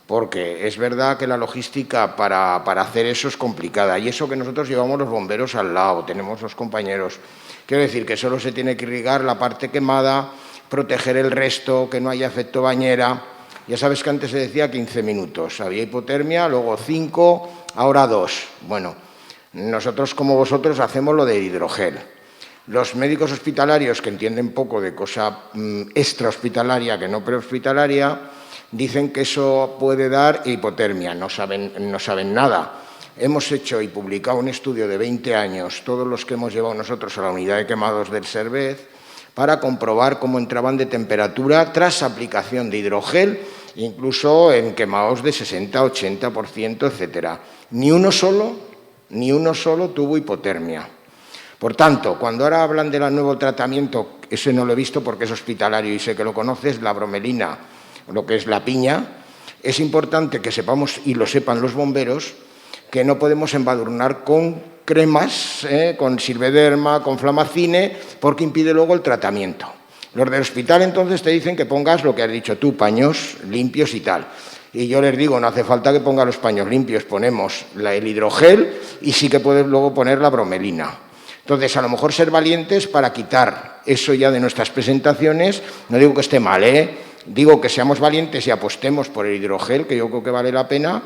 porque es verdad que la logística para hacer eso es complicada. Y eso que nosotros llevamos los bomberos al lado, tenemos los compañeros. Quiero decir que solo se tiene que irrigar la parte quemada, proteger el resto, que no haya efecto bañera. Ya sabes que antes se decía 15 minutos. Había hipotermia, luego 5, ahora 2. Bueno, nosotros como vosotros hacemos lo de hidrogel. Los médicos hospitalarios, que entienden poco de cosa extrahospitalaria que no prehospitalaria, dicen que eso puede dar hipotermia, no saben nada. Hemos hecho y publicado un estudio de 20 años, todos los que hemos llevado nosotros a la unidad de quemados del Servez, para comprobar cómo entraban de temperatura tras aplicación de hidrogel, incluso en quemados de 60, 80%, etcétera. Ni uno solo tuvo hipotermia. Por tanto, cuando ahora hablan del nuevo tratamiento, ese no lo he visto porque es hospitalario y sé que lo conoces, la bromelina, lo que es la piña, es importante que sepamos, y lo sepan los bomberos, que no podemos embadurnar con cremas, con Silvederma, con Flamacine, porque impide luego el tratamiento. Los del hospital entonces te dicen que pongas lo que has dicho tú, paños limpios y tal. Y yo les digo, no hace falta que ponga los paños limpios, ponemos el hidrogel y sí que puedes luego poner la bromelina. Entonces, a lo mejor ser valientes para quitar eso ya de nuestras presentaciones, no digo que esté mal, digo que seamos valientes y apostemos por el hidrogel, que yo creo que vale la pena,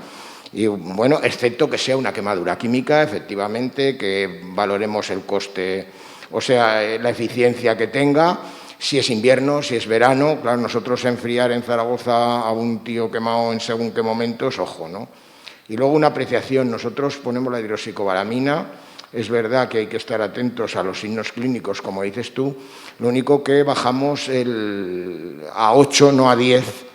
y bueno, excepto que sea una quemadura química, efectivamente, que valoremos el coste, o sea, la eficiencia que tenga, si es invierno, si es verano. Claro, nosotros enfriar en Zaragoza a un tío quemado en según qué momentos, ojo, ¿no? Y luego una apreciación, nosotros ponemos la hidroxicobalamina, es verdad que hay que estar atentos a los signos clínicos, como dices tú, lo único que bajamos a 8, no a 10,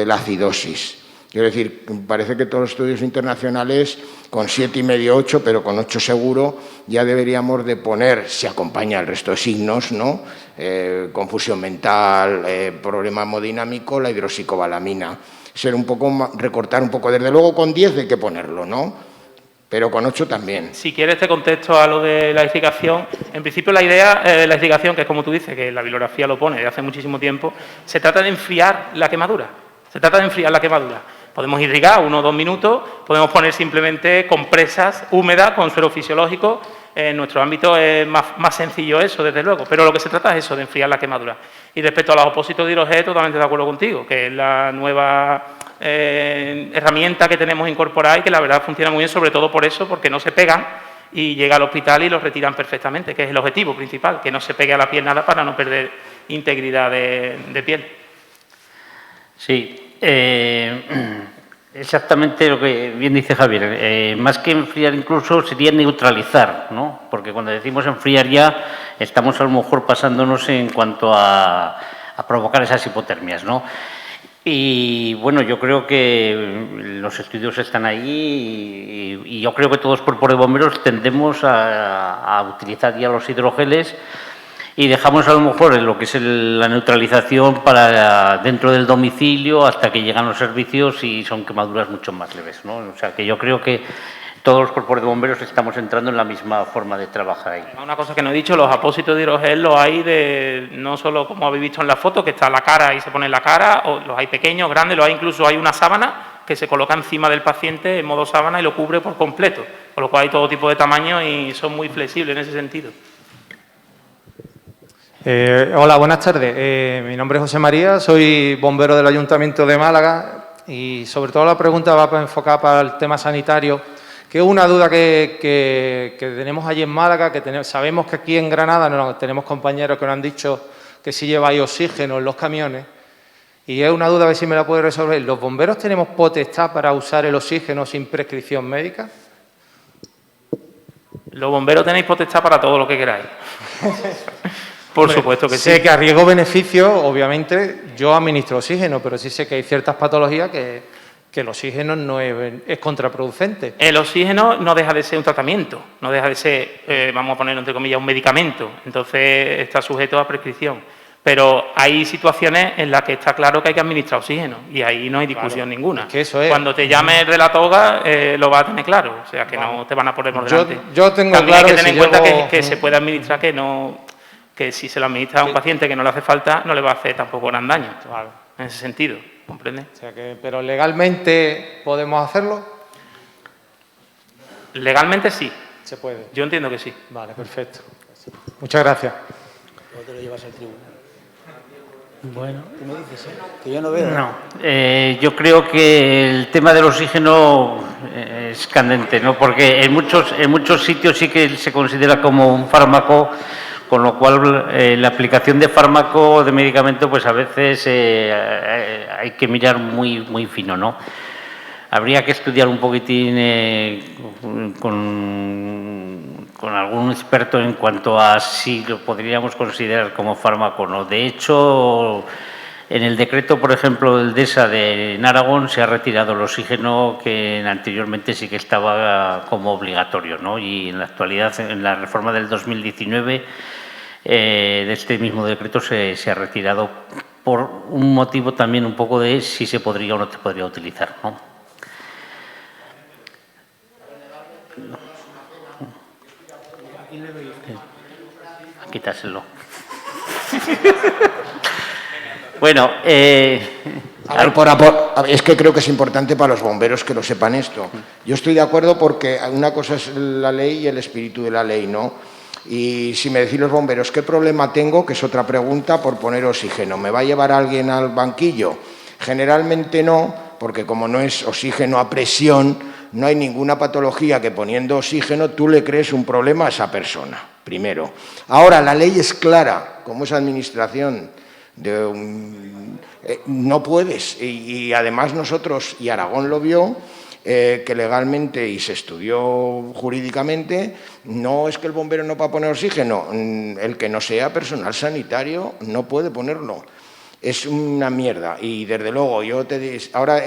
la acidosis. Quiero decir, parece que todos los estudios internacionales con 7,5, 8, pero con 8 seguro, ya deberíamos de poner, se acompaña el resto de signos, ¿no? Confusión mental, problema hemodinámico, la hidroxicobalamina. Ser un poco, recortar un poco, desde luego con 10 hay que ponerlo, ¿no? Pero con 8 también. Si quieres te contesto a lo de la edificación. En principio la idea de la edificación, que es como tú dices, que la bibliografía lo pone desde hace muchísimo tiempo, se trata de enfriar la quemadura. Podemos irrigar 1 o 2 minutos, podemos poner simplemente compresas húmedas con suero fisiológico. En nuestro ámbito es más sencillo eso, desde luego, pero lo que se trata es eso, de enfriar la quemadura. Y respecto a los opósitos de hidrogel, totalmente de acuerdo contigo, que es la nueva herramienta que tenemos incorporada y que la verdad funciona muy bien, sobre todo por eso, porque no se pegan y llega al hospital y los retiran perfectamente, que es el objetivo principal, que no se pegue a la piel nada para no perder integridad de piel. Sí, exactamente lo que bien dice Javier. Más que enfriar incluso sería neutralizar, ¿no? Porque cuando decimos enfriar ya estamos a lo mejor pasándonos en cuanto a provocar esas hipotermias, ¿no? Y bueno, yo creo que los estudios están ahí y yo creo que todos por Cuerpo de Bomberos tendemos a utilizar ya los hidrogeles y dejamos a lo mejor en lo que es la neutralización para dentro del domicilio hasta que llegan los servicios y son quemaduras mucho más leves, ¿no? O sea, que yo creo que todos los cuerpos de bomberos estamos entrando en la misma forma de trabajar ahí. Una cosa que no he dicho, los apósitos de hidrogel los hay no solo como habéis visto en la foto, que está la cara y se pone en la cara, o los hay pequeños, grandes, los hay incluso hay una sábana que se coloca encima del paciente en modo sábana y lo cubre por completo, con lo cual hay todo tipo de tamaño y son muy flexibles en ese sentido. Hola, buenas tardes. Mi nombre es José María, soy bombero del Ayuntamiento de Málaga y sobre todo la pregunta va enfocada para el tema sanitario, que es una duda que tenemos allí en Málaga, sabemos que aquí en Granada tenemos compañeros que nos han dicho que sí lleváis oxígeno en los camiones y es una duda, a ver si me la puede resolver. ¿Los bomberos tenemos potestad para usar el oxígeno sin prescripción médica? Los bomberos tenéis potestad para todo lo que queráis. Por supuesto que sí. Sé que a riesgo-beneficio, obviamente, yo administro oxígeno, pero sí sé que hay ciertas patologías que el oxígeno no es contraproducente. El oxígeno no deja de ser un tratamiento, no deja de ser, vamos a ponerlo entre comillas, un medicamento. Entonces está sujeto a prescripción. Pero hay situaciones en las que está claro que hay que administrar oxígeno y ahí no hay discusión ninguna. Es que eso es. Cuando te llame de la toga lo vas a tener claro, o sea que no te van a poner por delante. Yo tengo También claro hay que tener si en cuenta llevo- que se puede administrar que si se lo administra a un paciente que no le hace falta, no le va a hacer tampoco gran daño. Claro. En ese sentido, ¿comprende? O sea que, pero legalmente podemos hacerlo. Legalmente sí, Se puede. yo entiendo que sí. Vale, perfecto. Muchas gracias. O te lo llevas al tribunal. Bueno. ¿Qué me dices? Que yo no veo. No, yo creo que el tema del oxígeno es candente, ¿no? Porque en muchos sitios sí que se considera como un fármaco, con lo cual la aplicación de fármaco, de medicamento, pues a veces hay que mirar muy fino, ¿no? Habría que estudiar un poquitín con algún experto en cuanto a si lo podríamos considerar como fármaco o no. De hecho, en el decreto, por ejemplo, del DESA en Aragón se ha retirado el oxígeno, que anteriormente sí que estaba como obligatorio, ¿no? Y en la actualidad, en la reforma del 2019, de este mismo decreto se ha retirado por un motivo también un poco de si se podría o no se podría utilizar, ¿no? Quitárselo. Bueno, A ver, es que creo que es importante para los bomberos que lo sepan esto. Yo estoy de acuerdo porque una cosa es la ley y el espíritu de la ley, ¿no? Y si me decís los bomberos, ¿qué problema tengo? Que es otra pregunta, por poner oxígeno. ¿Me va a llevar alguien al banquillo? Generalmente no, porque como no es oxígeno a presión, no hay ninguna patología que poniendo oxígeno tú le crees un problema a esa persona, primero. Ahora, la ley es clara, como es administración, no puedes. Y además nosotros, y Aragón lo vio, que legalmente y se estudió jurídicamente, no es que el bombero no va a poner oxígeno, el que no sea personal sanitario no puede ponerlo. Es una mierda y desde luego ahora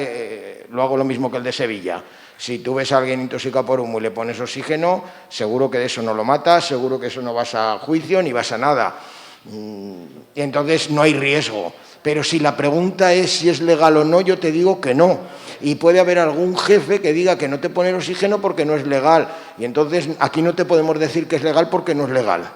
lo hago lo mismo que el de Sevilla. Si tú ves a alguien intoxicado por humo y le pones oxígeno, seguro que de eso no lo matas, seguro que eso no vas a juicio ni vas a nada. Y entonces no hay riesgo. Pero si la pregunta es si es legal o no, yo te digo que no. Y puede haber algún jefe que diga que no te pone el oxígeno porque no es legal. Y entonces aquí no te podemos decir que es legal porque no es legal.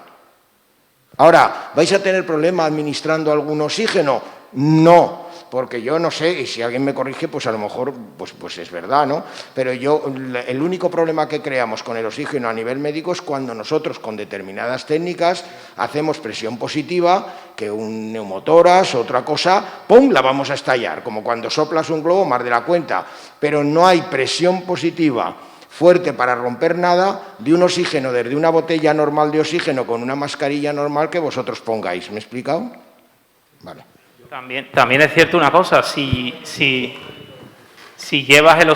Ahora, ¿vais a tener problema administrando algún oxígeno? No, porque yo no sé, y si alguien me corrige, pues a lo mejor pues es verdad, ¿no? Pero el único problema que creamos con el oxígeno a nivel médico es cuando nosotros, con determinadas técnicas, hacemos presión positiva, que un neumotórax o otra cosa, ¡pum!, la vamos a estallar, como cuando soplas un globo más de la cuenta. Pero no hay presión positiva fuerte para romper nada de un oxígeno desde una botella normal de oxígeno con una mascarilla normal que vosotros pongáis. ¿Me he explicado? Vale. También es cierto una cosa, si llevas el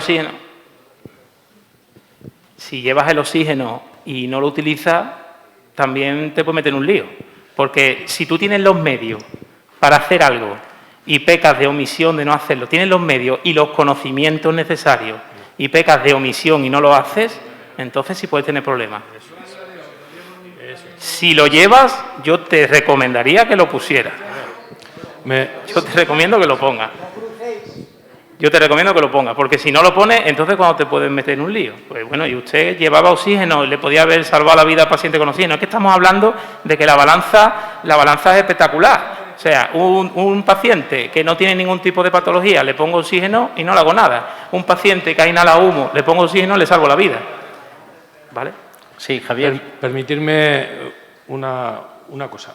oxígeno y no lo utilizas, también te puedes meter en un lío. Porque si tú tienes los medios para hacer algo y pecas de omisión de no hacerlo, tienes los medios y los conocimientos necesarios y pecas de omisión y no lo haces, entonces sí puedes tener problemas. Si lo llevas, yo te recomendaría que lo pusieras. Yo te recomiendo que lo pongas. Yo te recomiendo que lo pongas, porque si no lo pones, entonces ¿cuándo te puedes meter en un lío? Pues bueno, y usted llevaba oxígeno, le podía haber salvado la vida al paciente con oxígeno. Es que estamos hablando de que la balanza es espectacular. O sea, un paciente que no tiene ningún tipo de patología, le pongo oxígeno y no le hago nada. Un paciente que ha inhalado humo, le pongo oxígeno y le salvo la vida. ¿Vale? Sí, Javier. Permitirme una cosa.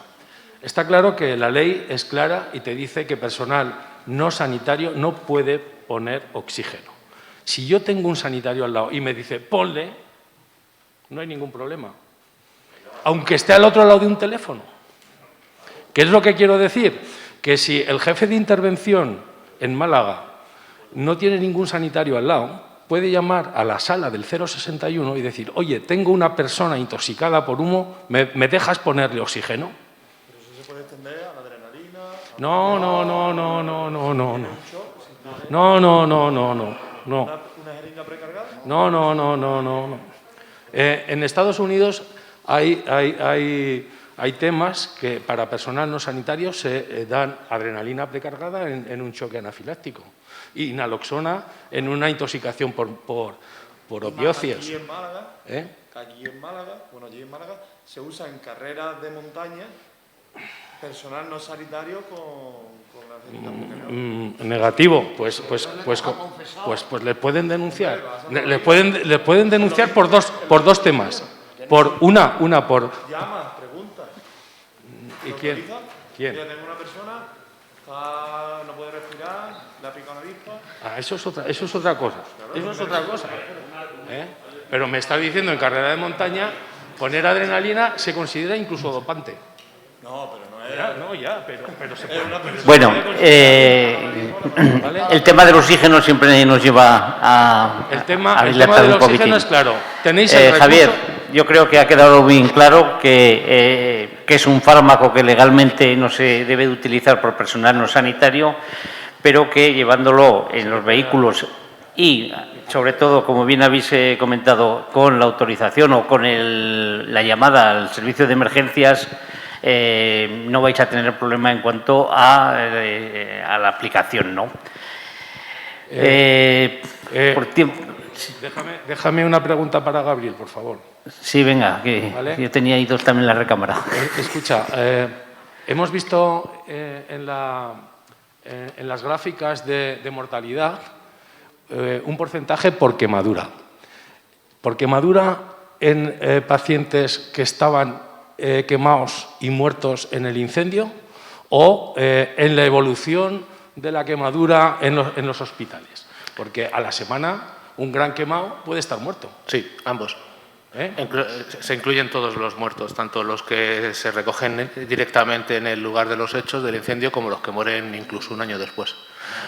Está claro que la ley es clara y te dice que personal no sanitario no puede poner oxígeno. Si yo tengo un sanitario al lado y me dice, ponle, no hay ningún problema. Aunque esté al otro lado de un teléfono. ¿Qué es lo que quiero decir? Que si el jefe de intervención en Málaga no tiene ningún sanitario al lado, puede llamar a la sala del 061 y decir, oye, tengo una persona intoxicada por humo, ¿me dejas ponerle oxígeno? ¿Pero eso se puede extender a la adrenalina? No. ¿Una jeringa precargada? No. En Estados Unidos hay hay temas que para personal no sanitario se dan adrenalina precargada en un choque anafiláctico y naloxona en una intoxicación por opioides. Allí en Málaga se usa en carreras de montaña personal no sanitario con adrenalina precargada. Negativo, pues le pueden denunciar. Le pueden denunciar por dos temas. Por una por... Llama, pregunta. ¿Y quién? Yo tengo una persona, no puede respirar, le ha picado una avispa. Eso es otra cosa. Eso es otra cosa. Pero me está diciendo en carrera de montaña, poner adrenalina se considera incluso dopante. No, pero no es... pero se puede... Bueno, el tema del oxígeno siempre nos lleva a... El tema del oxígeno es claro. Tenéis el recurso... Javier, yo creo que ha quedado bien claro que es un fármaco que legalmente no se debe de utilizar por personal no sanitario, pero que llevándolo en los vehículos y, sobre todo, como bien habéis comentado, con la autorización o con la llamada al servicio de emergencias, no vais a tener problema en cuanto a la aplicación, ¿no? Por tiempo... Déjame una pregunta para Gabriel, por favor. Sí, venga, que ¿vale? Yo tenía ahí dos también en la recámara. Escucha, hemos visto en las gráficas de mortalidad un porcentaje por quemadura. Por quemadura en pacientes que estaban quemados y muertos en el incendio o en la evolución de la quemadura en los hospitales. Porque a la semana un gran quemado puede estar muerto. Sí, ambos. Se incluyen todos los muertos, tanto los que se recogen directamente en el lugar de los hechos del incendio como los que mueren incluso un año después.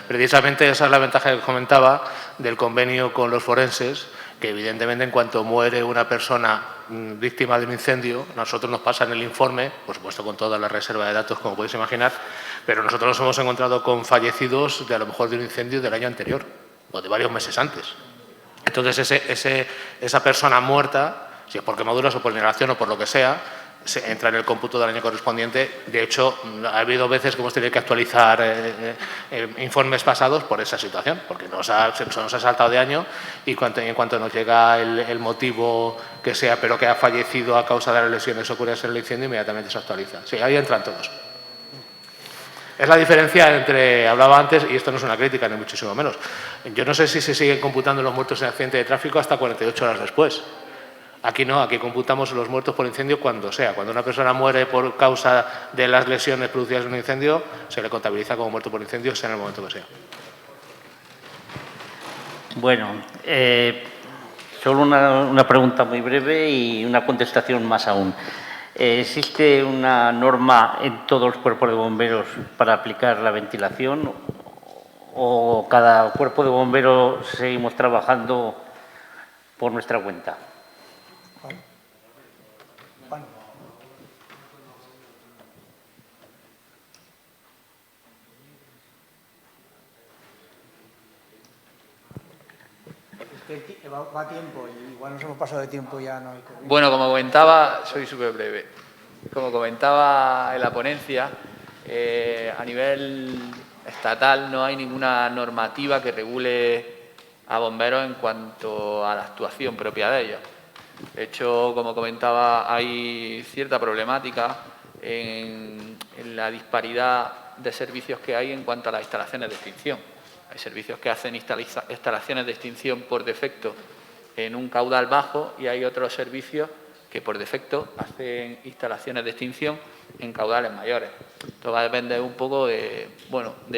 Precisamente esa es la ventaja que comentaba del convenio con los forenses, que evidentemente en cuanto muere una persona víctima de un incendio, nosotros nos pasan el informe, por supuesto con toda la reserva de datos como podéis imaginar, pero nosotros nos hemos encontrado con fallecidos de a lo mejor de un incendio del año anterior o de varios meses antes. Entonces esa persona muerta, si es por quemaduras o por inhalación o por lo que sea, se entra en el cómputo del año correspondiente. De hecho, ha habido veces que hemos tenido que actualizar informes pasados por esa situación, porque se nos ha saltado de año y en cuanto nos llega el motivo que sea, pero que ha fallecido a causa de las lesiones ocurridas en el incendio, inmediatamente se actualiza. Sí, ahí entran todos. Es la diferencia entre, hablaba antes, y esto no es una crítica ni muchísimo menos, yo no sé si se siguen computando los muertos en accidente de tráfico hasta 48 horas después. Aquí no, aquí computamos los muertos por incendio cuando sea. Cuando una persona muere por causa de las lesiones producidas en un incendio, se le contabiliza como muerto por incendio, sea en el momento que sea. Bueno, solo una pregunta muy breve y una contestación más aún. ¿Existe una norma en todos los cuerpos de bomberos para aplicar la ventilación o cada cuerpo de bomberos seguimos trabajando por nuestra cuenta? Va a tiempo y igual nos hemos pasado de tiempo ya no hay que... Bueno, como comentaba, soy súper breve. Como comentaba en la ponencia, a nivel estatal no hay ninguna normativa que regule a bomberos en cuanto a la actuación propia de ellos. De hecho, como comentaba, hay cierta problemática en la disparidad de servicios que hay en cuanto a las instalaciones de extinción. Hay servicios que hacen instalaciones de extinción por defecto en un caudal bajo y hay otros servicios que por defecto hacen instalaciones de extinción en caudales mayores. Esto va a depender un poco de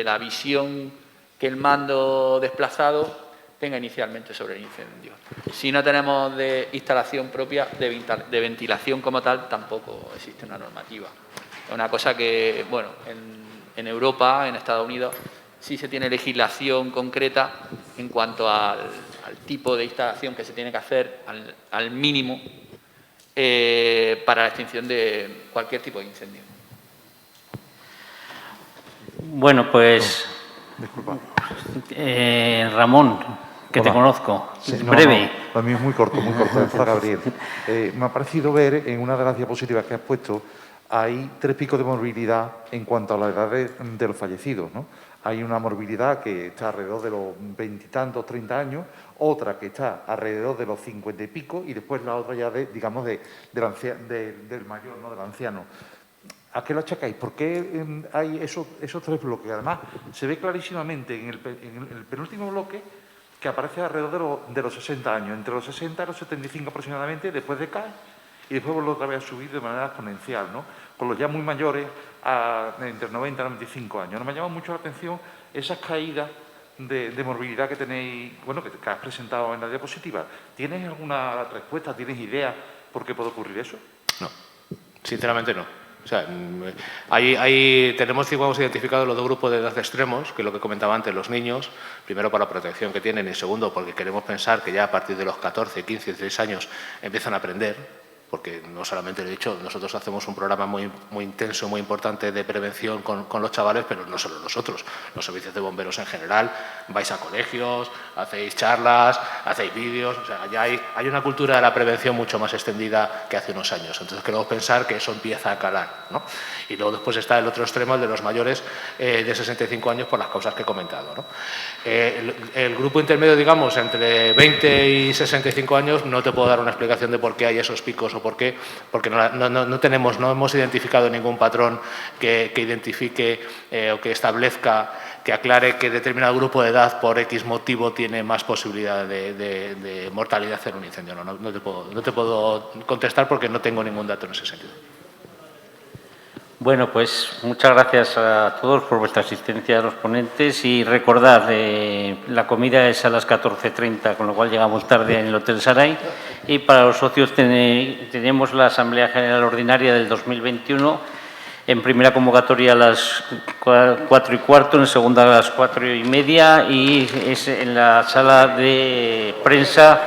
la visión que el mando desplazado tenga inicialmente sobre el incendio. Si no tenemos de instalación propia, de ventilación como tal, tampoco existe una normativa. Es una cosa que, en Europa, en Estados Unidos, sí se tiene legislación concreta en cuanto al tipo de instalación que se tiene que hacer al mínimo para la extinción de cualquier tipo de incendio. Bueno, pues Ramón, que te conozco, sí, breve. Para mí es muy corto, para Gabriel. Me ha parecido ver en una de las diapositivas que has puesto hay 3 picos de morbilidad en cuanto a la edad de los fallecidos, ¿no? Hay una morbilidad que está alrededor de los 20 y tantos, 30 años, otra que está alrededor de los 50 y pico, y después la otra ya, del mayor, ¿no? Del anciano. ¿A qué lo achacáis? ¿Por qué hay esos 3 bloques? Además, se ve clarísimamente en el penúltimo bloque que aparece alrededor de los 60 años, entre los 60 y los 75 aproximadamente, después decae y después vuelve otra vez a subir de manera exponencial, ¿no? Con los ya muy mayores, entre 90 y 95 años. Me llama mucho la atención esas caídas de morbilidad que tenéis, bueno, que has presentado en la diapositiva. ¿Tienes alguna respuesta, tienes idea por qué puede ocurrir eso? No, sinceramente no. O sea, ahí tenemos, digamos, identificados los 2 grupos de edad extremos, que es lo que comentaba antes, los niños, primero por la protección que tienen y segundo porque queremos pensar que ya a partir de los 14, 15, 16 años empiezan a aprender, porque no solamente lo he dicho, nosotros hacemos un programa muy intenso, muy importante de prevención con los chavales, pero no solo nosotros, los servicios de bomberos en general, vais a colegios, hacéis charlas, hacéis vídeos, o sea, ya hay una cultura de la prevención mucho más extendida que hace unos años. Entonces queremos pensar que eso empieza a calar, ¿no? Y luego después está el otro extremo, el de los mayores de 65 años por las causas que he comentado, ¿no? El grupo intermedio, digamos, entre 20 y 65 años, no te puedo dar una explicación de por qué hay esos picos o por qué, porque no hemos identificado ningún patrón que identifique o que establezca, que aclare que determinado grupo de edad por X motivo tiene más posibilidad de mortalidad en un incendio. No te puedo contestar porque no tengo ningún dato en ese sentido. Bueno, pues muchas gracias a todos por vuestra asistencia a los ponentes y recordad, la comida es a las 14:30, con lo cual llegamos tarde en el Hotel Saray, y para los socios tenemos la Asamblea General Ordinaria del 2021, en primera convocatoria a las 4:15, en segunda a las 4:30 y es en la sala de prensa,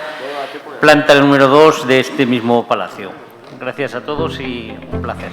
planta número 2 de este mismo palacio. Gracias a todos y un placer.